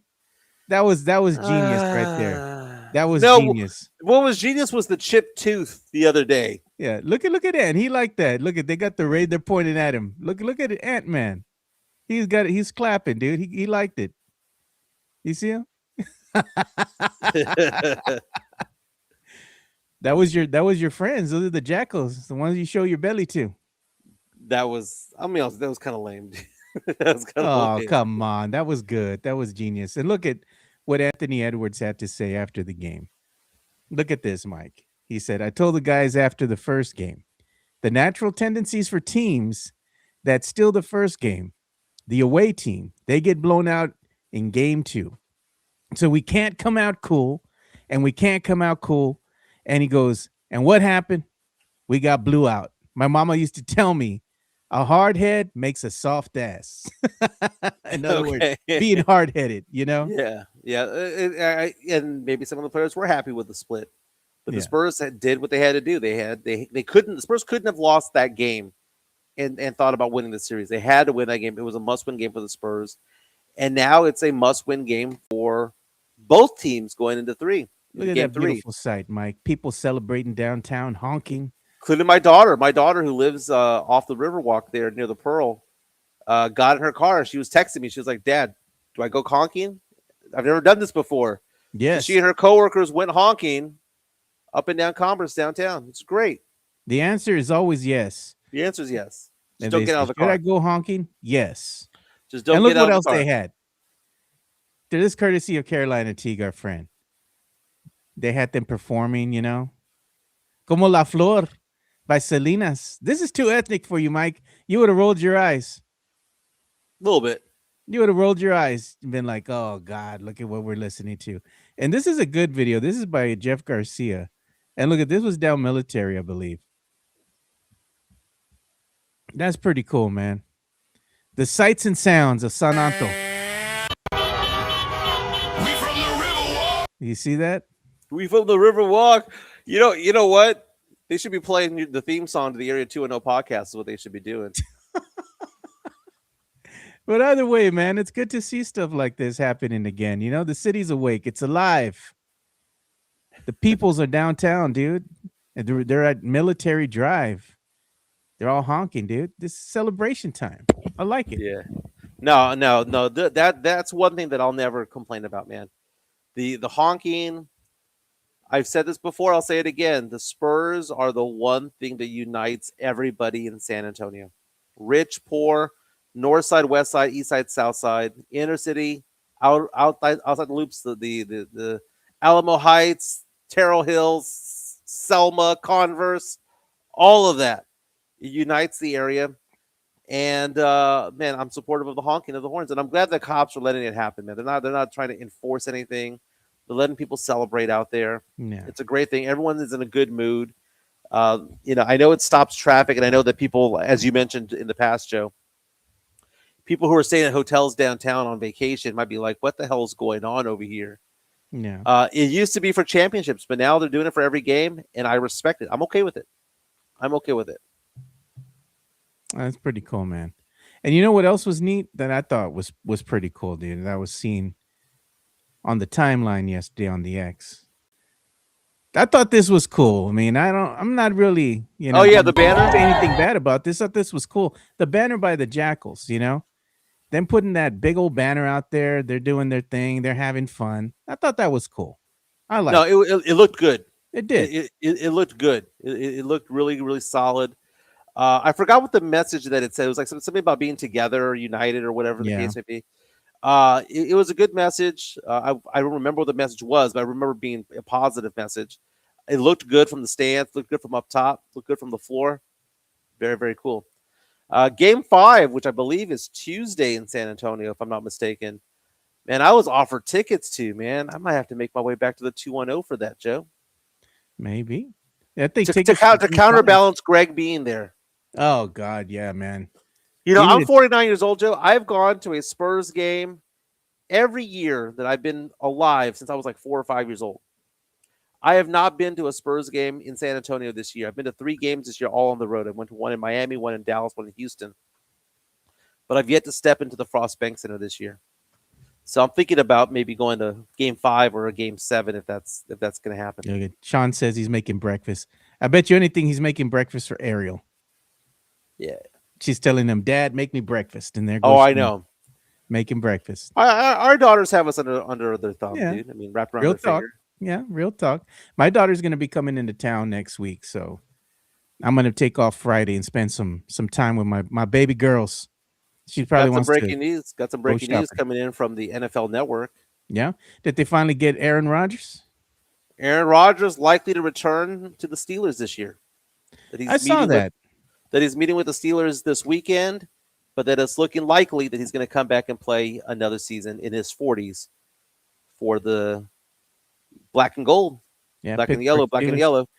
That was genius right there. That was genius. What was genius was the chipped tooth the other day. Yeah, look at Ant. He liked that. They got the raid. They're pointing at him. Look at it, Ant-Man. He's got it. He's clapping, dude. He liked it. You see him? That was your friends. Those are the jackals, the ones you show your belly to. That was kind of lame. That was kind of lame. Come on. That was good. That was genius. And look at what Anthony Edwards had to say after the game. Look at this, Mike. He said, I told the guys after the first game, the natural tendencies for teams that steal the first game, the away team, they get blown out in game 2. So we can't come out cool, and we can't come out cool. And he goes, and what happened? We got blew out. My mama used to tell me, a hard head makes a soft ass. In other words, being hard-headed, Yeah. And maybe some of the players were happy with the split. But the Spurs did what they had to do. The Spurs couldn't have lost that game and thought about winning the series. They had to win that game. It was a must-win game for the Spurs. And now it's a must-win game for both teams going into 3. Look at that beautiful sight, Mike. People celebrating downtown, honking. Including my daughter who lives off the Riverwalk there near the Pearl, got in her car. She was texting me. She was like, Dad, do I go honking? I've never done this before. Yes. So she and her coworkers went honking up and down Commerce downtown. It's great. The answer is always yes. The answer is yes. Just And don't they get out of say, the car. Should I go honking? Yes. Just don't And look get out what of else the car. they had. This is courtesy of Carolina Teague, our friend. They had them performing, Como La Flor by Salinas. This is too ethnic for you, Mike. You would have rolled your eyes. A little bit. You would have rolled your eyes and been like, oh, God, look at what we're listening to. And this is a good video. This is by Jeff Garcia. And look at this was down Military, I believe. That's pretty cool, man. The sights and sounds of San Anto. You see that? We from the Riverwalk. You know what? They should be playing the theme song to the Area 210 podcast. Is what they should be doing. But either way, man, it's good to see stuff like this happening again. You know, the city's awake. It's alive. The peoples are downtown, dude. And they're at Military Drive. They're all honking, dude. This is celebration time. I like it. Yeah. No. That's one thing that I'll never complain about, man. The honking. I've said this before. I'll say it again. The Spurs are the one thing that unites everybody in San Antonio. Rich, poor, north side, west side, east side, south side, inner city, outside the loops, the Alamo Heights, Terrell Hills, Selma, Converse, all of that. It unites the area. And man, I'm supportive of the honking of the horns, and I'm glad the cops are letting it happen, man. They're not trying to enforce anything. They're letting people celebrate out there. Yeah. It's a great thing. Everyone is in a good mood. I know it stops traffic, and I know that people, as you mentioned in the past, Joe, people who are staying at hotels downtown on vacation might be like, "What the hell is going on over here?" Yeah. It used to be for championships, but now they're doing it for every game, and I respect it. I'm okay with it. That's pretty cool, man. And you know what else was neat that I thought was pretty cool, dude? That I was seen on the timeline yesterday on the X. I thought this was cool. I mean, I'm not really, Oh, yeah, the banner? say anything bad about this. I thought this was cool. The banner by the Jackals, them putting that big old banner out there. They're doing their thing. They're having fun. I thought that was cool. I like it. No, it looked good. It did. It looked good. It looked really, really solid. I forgot what the message that it said. It was like something about being together or united or whatever the Yeah. case may be. It was a good message. I don't remember what the message was, but I remember being a positive message. It looked good from the stands, looked good from up top, looked good from the floor. Very, very cool. Game 5, which I believe is Tuesday in San Antonio, if I'm not mistaken. Man, I was offered tickets to, man. I might have to make my way back to the 210 for that, Joe. Maybe. I think To counterbalance Greg being there. Oh God, yeah, man. I'm 49 years old, Joe. I've gone to a Spurs game every year that I've been alive since I was like 4 or 5 years old. I have not been to a Spurs game in San Antonio this year. I've been to 3 games this year, all on the road. I went to one in Miami, one in Dallas, one in Houston. But I've yet to step into the Frost Bank Center this year. So I'm thinking about maybe going to game 5 or a game 7 if that's going to happen. Okay. Sean says he's making breakfast. I bet you anything he's making breakfast for Ariel. Yeah. She's telling him, "Dad, make me breakfast." And there goes. Oh, I know. Making breakfast. Our daughters have us under their thumb, Yeah. dude. I mean, wrapped around Real their talk. finger. Yeah, real talk. My daughter's going to be coming into town next week, so I'm going to take off Friday and spend some time with my baby girls. She probably wants to. Got some breaking news shopping. coming in from the NFL Network. Yeah. Did they finally get Aaron Rodgers? Aaron Rodgers likely to return to the Steelers this year. I saw that. That he's meeting with the Steelers this weekend, but that it's looking likely that he's going to come back and play another season in his 40s for the black and gold. Yeah, black and Pittsburgh yellow, black and Steelers. yellow.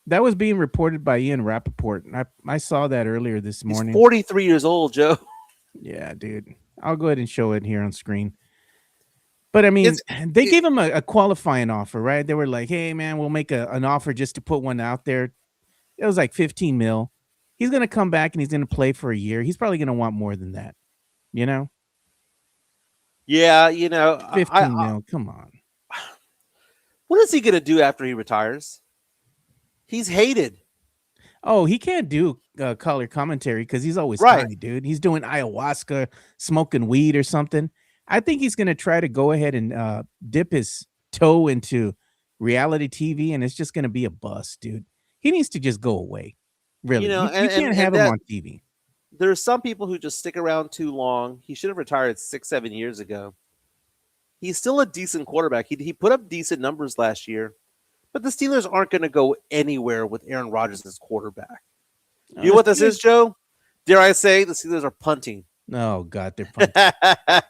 That was being reported by Ian Rappaport. I saw that earlier this morning. He's 43 years old, Joe. Yeah, dude. I'll go ahead and show it here on screen. But I mean, they gave him a qualifying offer, right? They were like, "Hey, man, we'll make an offer just to put one out there." It was like 15 mil. He's going to come back and he's going to play for a year. He's probably going to want more than that, Yeah, 15 mil. Come on. What is he going to do after he retires? He's hated. Oh, he can't do color commentary because he's always Right. high, dude. He's doing ayahuasca, smoking weed or something. I think he's going to try to go ahead and dip his toe into reality TV, and it's just going to be a bust, dude. He needs to just go away. Really, you can't have him on TV. There are some people who just stick around too long. He should have retired 6-7 years ago. He's still a decent quarterback. He put up decent numbers last year, but the Steelers aren't going to go anywhere with Aaron Rodgers as quarterback. You know what this is, Joe? Dare I say the Steelers are punting? Oh God, they're punting.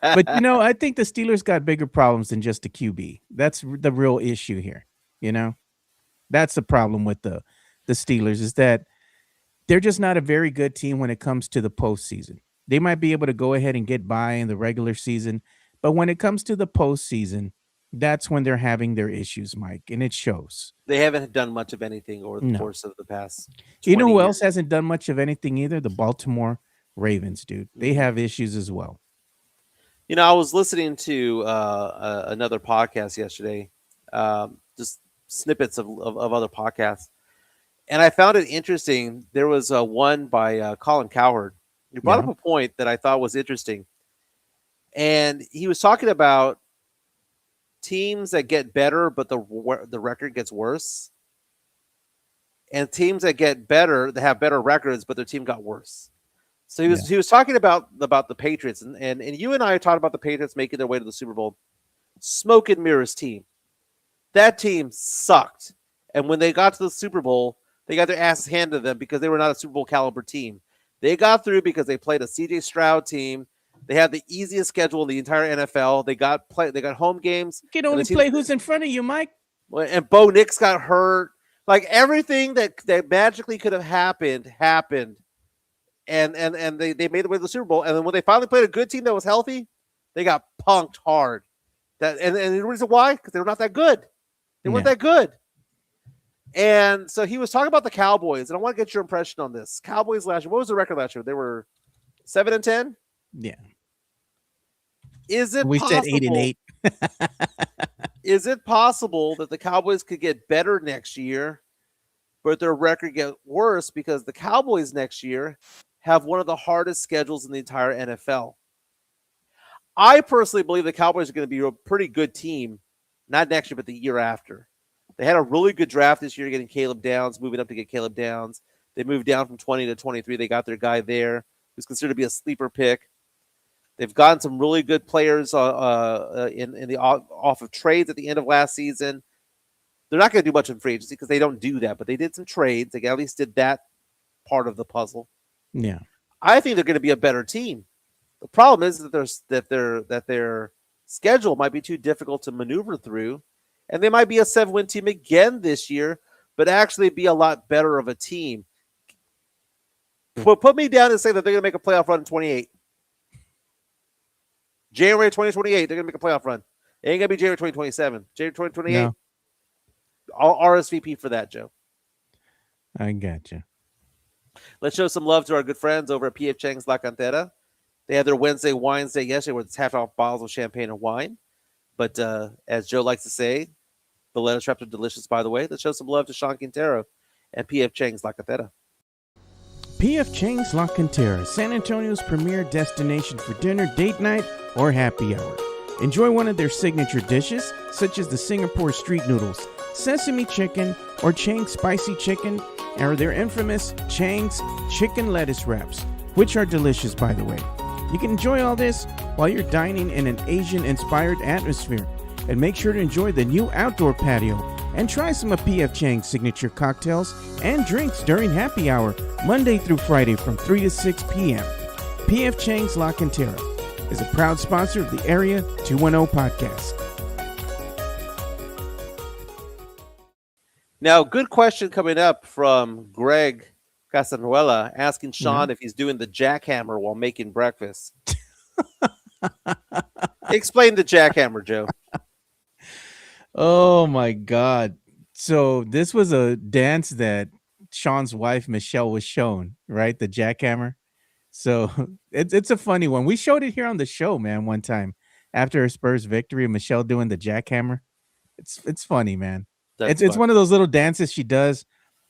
But I think the Steelers got bigger problems than just the QB. That's the real issue here. That's the problem with the Steelers is that they're just not a very good team when it comes to the postseason. They might be able to go ahead and get by in the regular season, but when it comes to the postseason, that's when they're having their issues, Mike, and it shows. They haven't done much of anything over the No. course of the past 20 You know who years. else hasn't done much of anything either? The Baltimore Ravens, dude. They have issues as well. You know, I was listening to another podcast yesterday, just snippets of other podcasts, and I found it interesting. There was one by Colin Cowherd. He brought Yeah. up a point that I thought was interesting, and he was talking about teams that get better, but the record gets worse, and teams that get better, that have better records, but their team got worse. So he was talking about the Patriots, and you and I talked about the Patriots making their way to the Super Bowl. Smoke and mirrors team. That team sucked. And when they got to the Super Bowl, they got their asses handed to them because they were not a Super Bowl caliber team. They got through because they played a CJ Stroud team. They had the easiest schedule in the entire NFL. They got home games. You can only play who's in front of you, Mike. And Bo Nix got hurt. Like everything that magically could have happened. And they made their way to the Super Bowl. And then when they finally played a good team that was healthy, they got punked hard. And the reason why? Because they were not that good. They weren't that good. And so he was talking about the Cowboys, and I want to get your impression on this. Cowboys last year, what was the record last year? They were 7-10? Yeah. Is it We possible, said 8-8. is it possible that the Cowboys could get better next year, but their record get worse because the Cowboys next year have one of the hardest schedules in the entire NFL? I personally believe the Cowboys are going to be a pretty good team, not next year, but the year after. They had a really good draft this year, getting Caleb Downs, moving up to get Caleb Downs. They moved down from 20 to 23. They got their guy there, who's considered to be a sleeper pick. They've gotten some really good players in the off of trades at the end of last season. They're not going to do much in free agency because they don't do that, but they did some trades. They at least did that part of the puzzle. Yeah. I think they're going to be a better team. The problem is that their schedule might be too difficult to maneuver through, and they might be a 7-win team again this year, but actually be a lot better of a team. Put me down and say that they're going to make a playoff run in 28. January 2028, they're going to make a playoff run. It ain't going to be January 2027. January 2028. No. I'll RSVP for that, Joe. I got you. Let's show some love to our good friends over at P.F. Chang's La Cantera. They had their Wednesday Wines Day yesterday where it's half-off bottles of champagne and wine. But as Joe likes to say, the lettuce wraps are delicious, by the way. Let's show some love to Sean Quintero and P.F. Chang's La Cantera. P.F. Chang's La Cantera, San Antonio's premier destination for dinner, date night, or happy hour. Enjoy one of their signature dishes, such as the Singapore street noodles, sesame chicken, or Chang's spicy chicken, or their infamous Chang's chicken lettuce wraps, which are delicious, by the way. You can enjoy all this while you're dining in an Asian-inspired atmosphere. And make sure to enjoy the new outdoor patio and try some of P.F. Chang's signature cocktails and drinks during happy hour, Monday through Friday from 3 to 6 p.m. P.F. Chang's La Cantera is a proud sponsor of the Area 210 podcast. Now, good question coming up from Greg Casanuela asking Sean if he's doing the jackhammer while making breakfast. Explain the jackhammer, Joe. Oh my God. So this was a dance that Sean's wife, Michelle, was shown, right? The jackhammer. So it's a funny one. We showed it here on the show, man, one time after a Spurs victory, Michelle doing the jackhammer. It's funny, man. It's one of those little dances she does,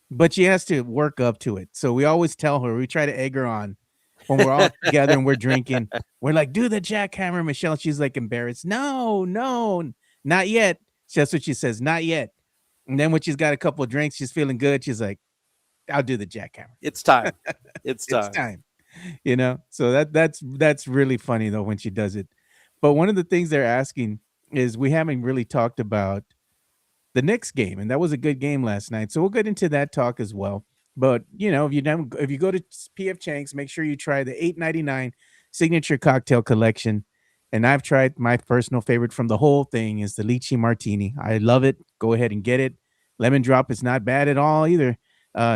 but she has to work up to it. So we always tell her, we try to egg her on when we're all together and we're drinking. We're like, do the jackhammer, Michelle. She's like embarrassed. No, not yet. That's what she says, not yet. And then when she's got a couple of drinks, she's feeling good. She's like, I'll do the jackhammer. It's time. It's time. It's time. You know, so that's really funny though when she does it. But one of the things they're asking is we haven't really talked about the Knicks game, and that was a good game last night. So we'll get into that talk as well. But you know, if you go to PF Chang's, make sure you try the $8.99 signature cocktail collection. And I've tried my personal favorite from the whole thing is the lychee martini. I love it. Go ahead and get it. Lemon drop is not bad at all either.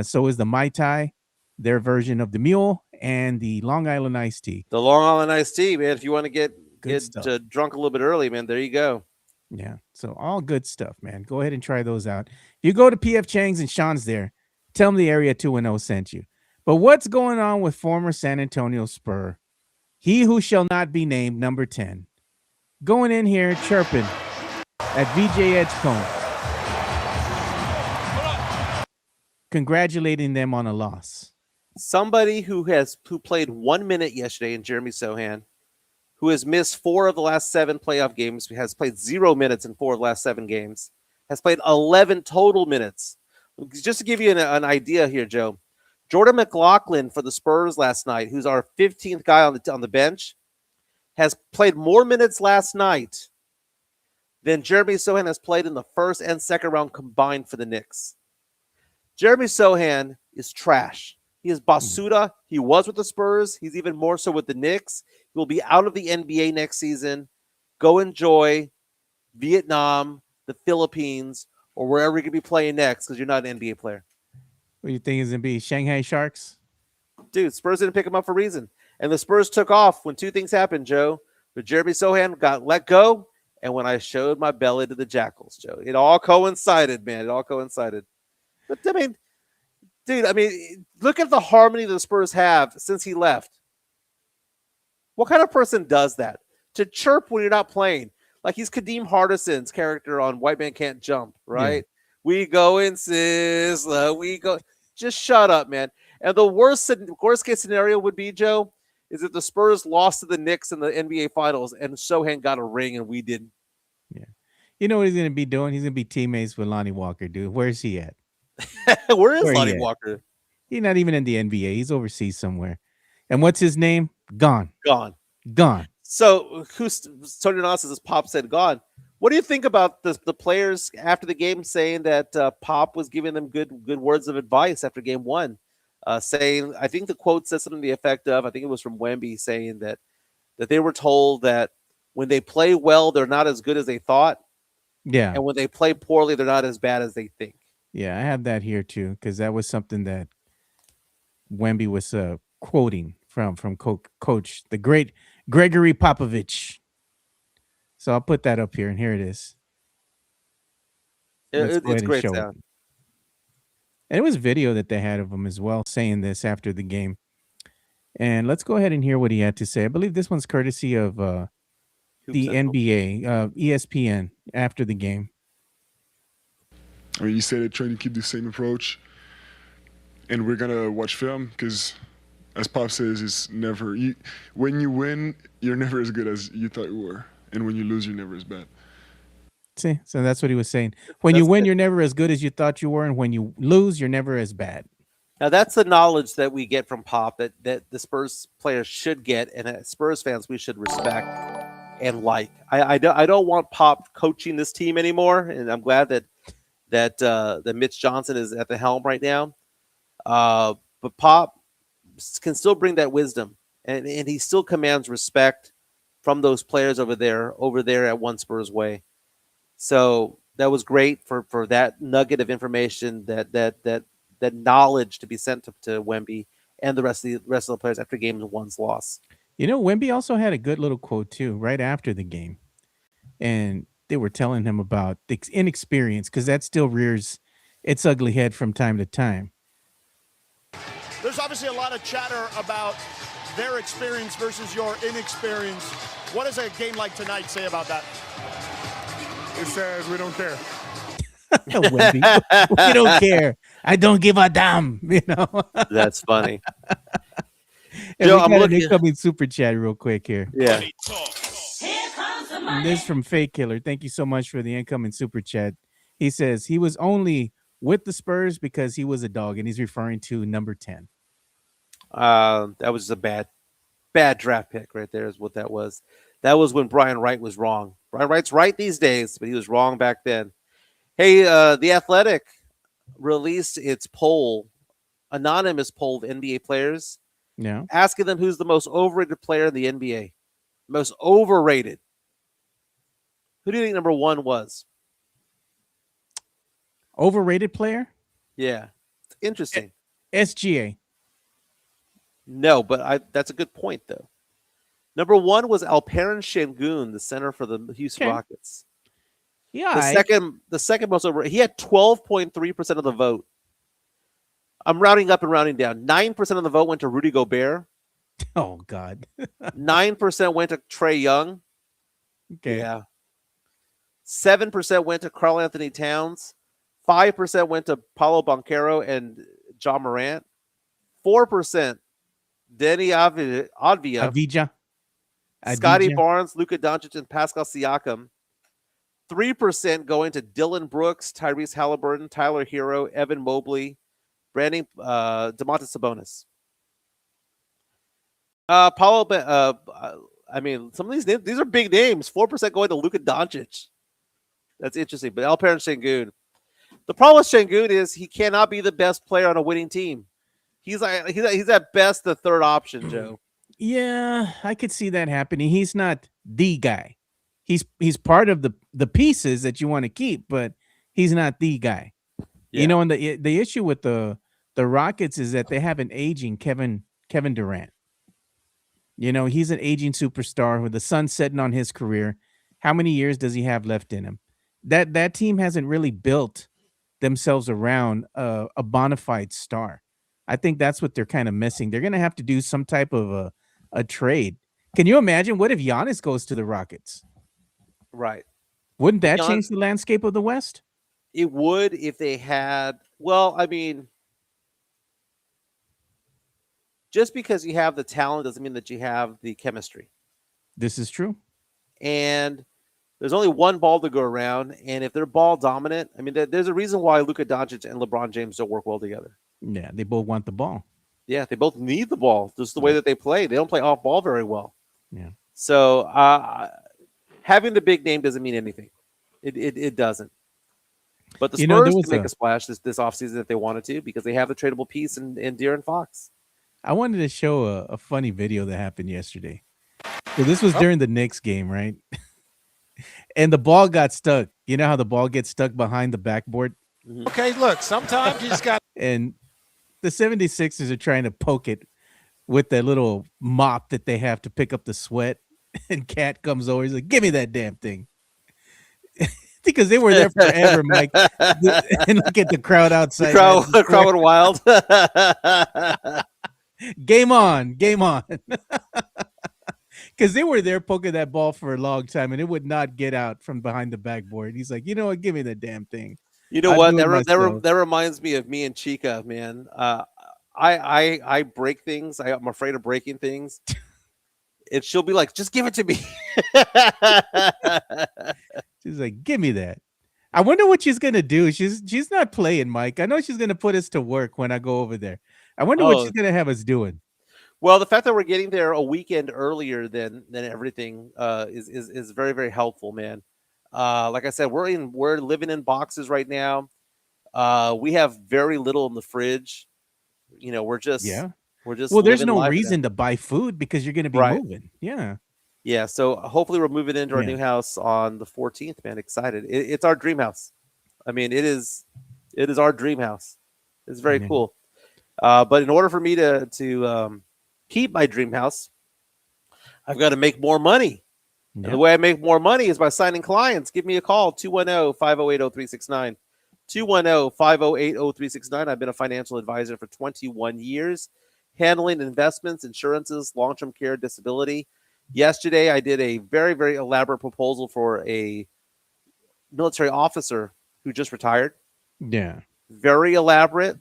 So is the Mai Tai, their version of the mule, and the Long Island iced tea. The Long Island iced tea, man. If you want to get Good stuff. drunk a little bit early, man, there you go. Yeah. So all good stuff, man. Go ahead and try those out. If you go to PF Chang's and Sean's there, tell them the Area 210 sent you. But what's going on with former San Antonio Spur? He who shall not be named, number 10. Going in here chirping at VJ Edgecombe. Congratulating them on a loss. Somebody who played 1 minute yesterday in Jeremy Sochan, who has missed 4 of the last 7 playoff games, has played 0 minutes in 4 of the last 7 games, has played 11 total minutes. Just to give you an idea here, Joe, Jordan McLaughlin for the Spurs last night, who's our 15th guy on the bench, has played more minutes last night than Jeremy Sochan has played in the first and second round combined for the Knicks. Jeremy Sochan is trash. He is basura. He was with the Spurs. He's even more so with the Knicks. He will be out of the NBA next season. Go enjoy Vietnam, the Philippines, or wherever you're going to be playing next because you're not an NBA player. What do you think is going to be? Shanghai Sharks? Dude, Spurs didn't pick him up for a reason. And the Spurs took off when 2 things happened, Joe. But Jeremy Sochan got let go, and when I showed my belly to the Jackals, Joe. It all coincided, man. It all coincided. But, I mean, dude, look at the harmony the Spurs have since he left. What kind of person does that? To chirp when you're not playing. Like he's Kadeem Hardison's character on White Man Can't Jump, right? Yeah. We go in Sizzla. We go. Just shut up, man. And the worst case scenario would be, Joe, is if the Spurs lost to the Knicks in the NBA Finals and Sochan got a ring and we didn't. Yeah. You know what he's going to be doing? He's going to be teammates with Lonnie Walker, dude. Where's he at? Where is Lonnie Walker? He's not even in the NBA. He's overseas somewhere. And what's his name? Gone. So Tony Nonsense, Pop said gone. What do you think about the players after the game saying that Pop was giving them good words of advice after game 1? Saying, I think the quote says something to the effect of, I think it was from Wemby, saying that they were told that when they play well, they're not as good as they thought. Yeah. And when they play poorly, they're not as bad as they think. Yeah, I have that here too, because that was something that Wemby was quoting from Coach, the great Gregory Popovich. So I'll put that up here, and here it is. It's great sound. And it was video that they had of him as well saying this after the game. And let's go ahead and hear what he had to say. I believe this one's courtesy of the NBA, ESPN, after the game. I mean, you said they're trying to keep the same approach, and we're gonna watch film because, as Pop says, it's never when you win, you're never as good as you thought you were, and when you lose, you're never as bad. See, so that's what he was saying. When you win, you're never as good as you thought you were, and when you lose, you're never as bad. Now that's the knowledge that we get from Pop that the Spurs players should get, and as Spurs fans we should respect and like. I don't want Pop coaching this team anymore, and I'm glad that Mitch Johnson is at the helm right now. But Pop can still bring that wisdom, and he still commands respect from those players over there at One Spurs Way. So that was great for that nugget of information, that knowledge to be sent to Wemby and the rest of the players after game 1's loss. You know, Wemby also had a good little quote too right after the game, and they were telling him about the inexperience because that still rears its ugly head from time to time. There's obviously a lot of chatter about their experience versus your inexperience. What does a game like tonight say about that? It says we don't care. Wemby, we don't care. I don't give a damn. You know. That's funny. And Joe, I'm looking. Incoming super chat real quick here. Yeah. This is from Fake Killer. Thank you so much for the incoming super chat. He says he was only with the Spurs because he was a dog, and he's referring to number 10. That was a bad draft pick right there is what that was. That was when Brian Wright was wrong. Brian Wright's right these days, but he was wrong back then. Hey, The Athletic released its poll, anonymous poll of NBA players, asking them who's the most overrated player in the NBA. Most overrated. Who do you think number 1 was? Overrated player? Yeah. It's interesting. SGA. No, but that's a good point, though. Number 1 was Alperen Şengün, the center for the Houston Rockets. Yeah. The second most over. He had 12.3% of the vote. I'm rounding up and rounding down. 9% of the vote went to Rudy Gobert. Oh God. 9% went to Trae Young. Okay. Yeah. 7% went to Karl Anthony Towns. 5% went to Paulo Banchero and John Morant. 4% Denny Advia, Avija. Scotty Adija. Barnes, Luka Doncic, and Pascal Siakam. 3% going to Dylan Brooks, Tyrese Halliburton, Tyler Hero, Evan Mobley, Brandon DeMontis Sabonis. I mean, some of these names, these are big names. 4% going to Luka Doncic. That's interesting. But Alperen Şengün. The problem with Şengün is he cannot be the best player on a winning team. He's at best the third option, Joe. Yeah, I could see that happening. He's not the guy. He's part of the pieces that you want to keep, but he's not the guy. Yeah. You know, and the issue with the Rockets is that they have an aging Kevin Durant. You know, he's an aging superstar with the sun setting on his career. How many years does he have left in him? That team hasn't really built themselves around a bona fide star. I think that's what they're kind of missing. They're going to have to do some type of a trade. Can you imagine what if Giannis goes to the Rockets? Right. Wouldn't that change the landscape of the West? It would if they had, well, I mean, just because you have the talent doesn't mean that you have the chemistry. This is true. And there's only one ball to go around. And if they're ball dominant, I mean, there's a reason why Luka Doncic and LeBron James don't work well together. Yeah, they both want the ball. Yeah, they both need the ball. Just the way that they play. They don't play off ball very well. Yeah. So having the big name doesn't mean anything. It doesn't. But the Spurs can make a splash this offseason if they wanted to because they have the tradable piece in De'Aaron Fox. I wanted to show a funny video that happened yesterday. So this was during the Knicks game, right? And the ball got stuck. You know how the ball gets stuck behind the backboard? Mm-hmm. Okay, look, sometimes you just got. And the 76ers are trying to poke it with that little mop that they have to pick up the sweat. And Cat comes over. He's like, give me that damn thing. Because they were there forever, Mike. And look at the crowd outside. The crowd went wild. Game on. Because they were there poking that ball for a long time, and it would not get out from behind the backboard. He's like, you know what? Give me the damn thing. You know what? That reminds me of me and Chica, man. I break things. I'm afraid of breaking things. And she'll be like, just give it to me. She's like, give me that. I wonder what she's gonna do. She's not playing, Mike. I know she's gonna put us to work when I go over there. I wonder what she's gonna have us doing. Well, the fact that we're getting there a weekend earlier than everything is very, very helpful, man. Like I said, we're living in boxes right now. We have very little in the fridge. You know, we're just well, there's no reason to buy food because you're going to be moving. Yeah. So hopefully we're moving into our new house on the 14th, man. Excited. It's our dream house. I mean, it is our dream house. It's very cool. But in order for me to keep my dream house, I've got to make more money. And the way I make more money is by signing clients. Give me a call, 210-508-0369. 210-508-0369. I've been a financial advisor for 21 years, handling investments, insurances, long-term care, disability. Yesterday, I did a very, very elaborate proposal for a military officer who just retired. Yeah. Very elaborate.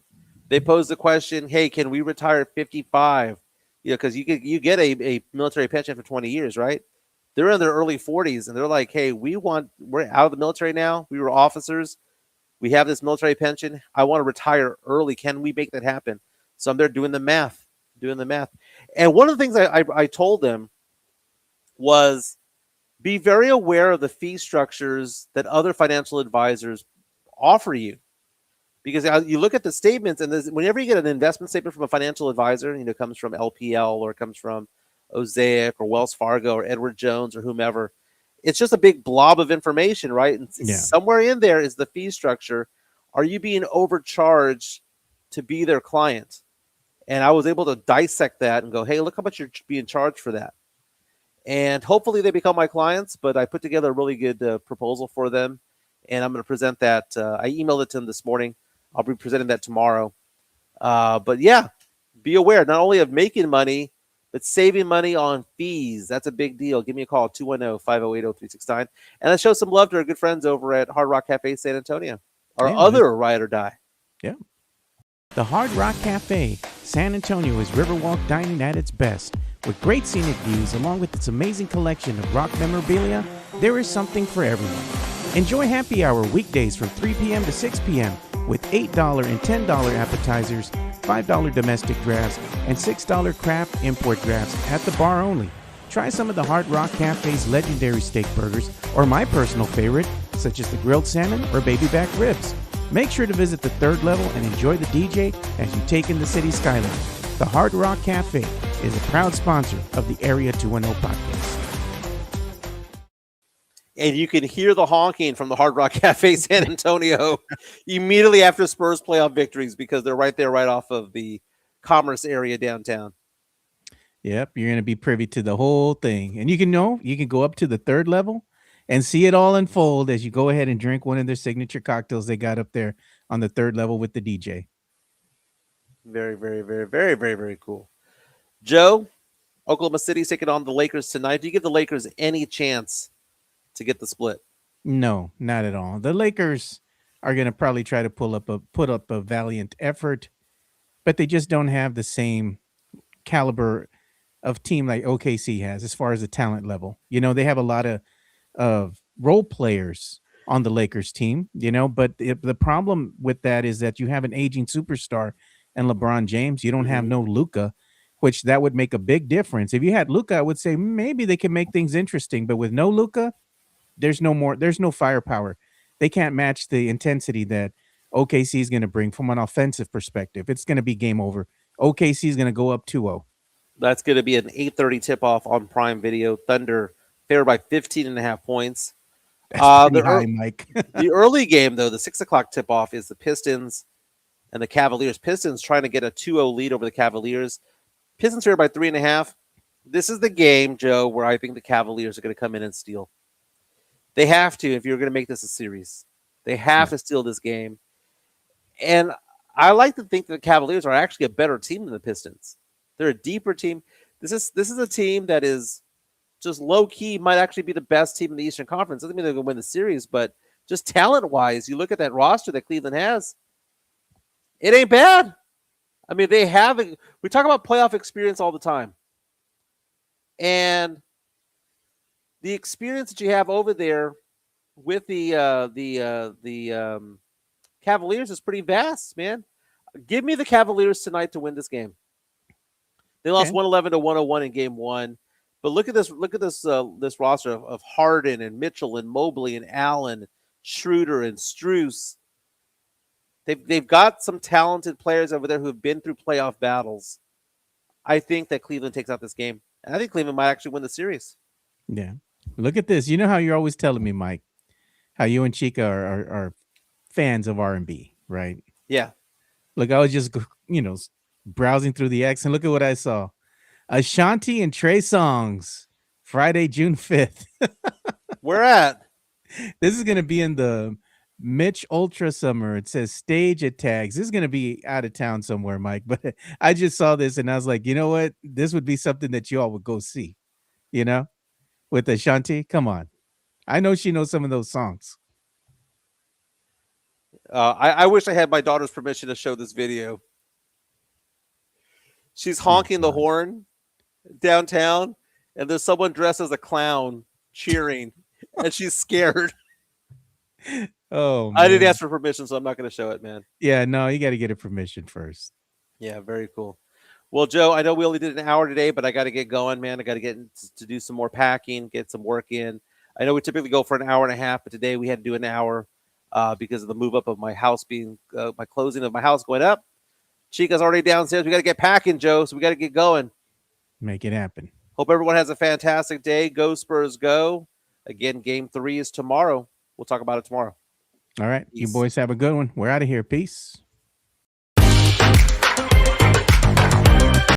They posed the question, hey, can we retire at 55? You know, because you get a military pension for 20 years, right? They're in their early 40s, and they're like, hey, we're out of the military now. We were officers. We have this military pension. I want to retire early. Can we make that happen? So I'm there doing the math. And one of the things I told them was be very aware of the fee structures that other financial advisors offer you. Because you look at the statements, and whenever you get an investment statement from a financial advisor, you know, it comes from LPL or it comes from Osaic or Wells Fargo or Edward Jones or whomever, it's just a big blob of information, right? And somewhere in there is the fee structure. Are you being overcharged to be their client? And I was able to dissect that and go, hey, look how much you're being charged for that. And hopefully they become my clients, but I put together a really good proposal for them. and I'm going to present that. I emailed it to him this morning. I'll be presenting that tomorrow. But yeah, be aware not only of making money, but saving money on fees. That's a big deal. Give me a call, 210-508-0369. And let's show some love to our good friends over at Hard Rock Cafe San Antonio, our other ride or die. Yeah. The Hard Rock Cafe San Antonio is Riverwalk dining at its best. With great scenic views, along with its amazing collection of rock memorabilia, there is something for everyone. Enjoy happy hour weekdays from 3 p.m. to 6 p.m. with $8 and $10 appetizers, $5 domestic drafts, and $6 craft import drafts at the bar only. Try some of the Hard Rock Cafe's legendary steak burgers, or my personal favorite, such as the grilled salmon or baby back ribs. Make sure to visit the third level and enjoy the DJ as you take in the city skyline. The Hard Rock Cafe is a proud sponsor of the Area 210 podcast. And you can hear the honking from the Hard Rock Cafe San Antonio immediately after Spurs playoff victories because they're right there, right off of the commerce area downtown. Yep, you're going to be privy to the whole thing. And you can go up to the third level and see it all unfold as you go ahead and drink one of their signature cocktails they got up there on the third level with the DJ. Very, very, very, very, very, very cool. Joe, Oklahoma City's taking on the Lakers tonight. Do you give the Lakers any chance to get the split? No, not at all. The Lakers are going to probably try to put up a valiant effort, but they just don't have the same caliber of team like OKC has as far as the talent level. They have a lot of role players on the Lakers team, but the problem with that is that you have an aging superstar and LeBron James. You don't have no Luka, which that would make a big difference. If you had Luka, I would say maybe they can make things interesting, but with no Luka, there's no firepower. They can't match the intensity that OKC is going to bring from an offensive perspective. It's going to be game over. OKC is going to go up 2-0. That's going to be an 8:30 tip-off on Prime Video. Thunder favored by 15.5 points. That's pretty high, Mike. The early game, though, the 6 o'clock tip-off is the Pistons and the Cavaliers. Pistons trying to get a 2-0 lead over the Cavaliers. Pistons favored by 3.5. This is the game, Joe, where I think the Cavaliers are going to come in and steal. They have to if you're going to make this a series. They have to steal this game. And I like to think that the Cavaliers are actually a better team than the Pistons. They're a deeper team. This is a team that is just low-key, might actually be the best team in the Eastern Conference. Doesn't mean they're going to win the series, but just talent-wise, you look at that roster that Cleveland has, it ain't bad. I mean, we talk about playoff experience all the time. And the experience that you have over there with the Cavaliers is pretty vast, man. Give me the Cavaliers tonight to win this game. They lost 111 to 101 in game one, but look at this this roster of Harden and Mitchell and Mobley and Allen, Schroeder and Strus. They've got some talented players over there who have been through playoff battles. I think that Cleveland takes out this game, and I think Cleveland might actually win the series. Yeah. Look at this. You know how you're always telling me, Mike, how you and Chica are fans of R&B, right? Yeah. Look, I was just, browsing through the X, and look at what I saw. Ashanti and Trey Songz, Friday, June 5th. Where at? This is going to be in the Mitch Ultra Summer. It says stage at Tags. This is going to be out of town somewhere, Mike. But I just saw this, and I was like, you know what? This would be something that you all would go see, with Ashanti. Come on. I know she knows some of those songs. I wish I had my daughter's permission to show this video. She's honking the horn downtown, and there's someone dressed as a clown cheering, and she's scared. Oh, man. I didn't ask for permission, so I'm not going to show it, man. Yeah, no, you got to get a permission first. Yeah, very cool. Well, Joe, I know we only did an hour today, but I got to get going, man. I got to get to do some more packing, get some work in. I know we typically go for an hour and a half, but today we had to do an hour because of the move up of my house being my closing of my house going up. Chica's already downstairs. We got to get packing, Joe, so we got to get going. Make it happen. Hope everyone has a fantastic day. Go Spurs, go. Again, game 3 is tomorrow. We'll talk about it tomorrow. All right. Peace. You boys have a good one. We're out of here. Peace.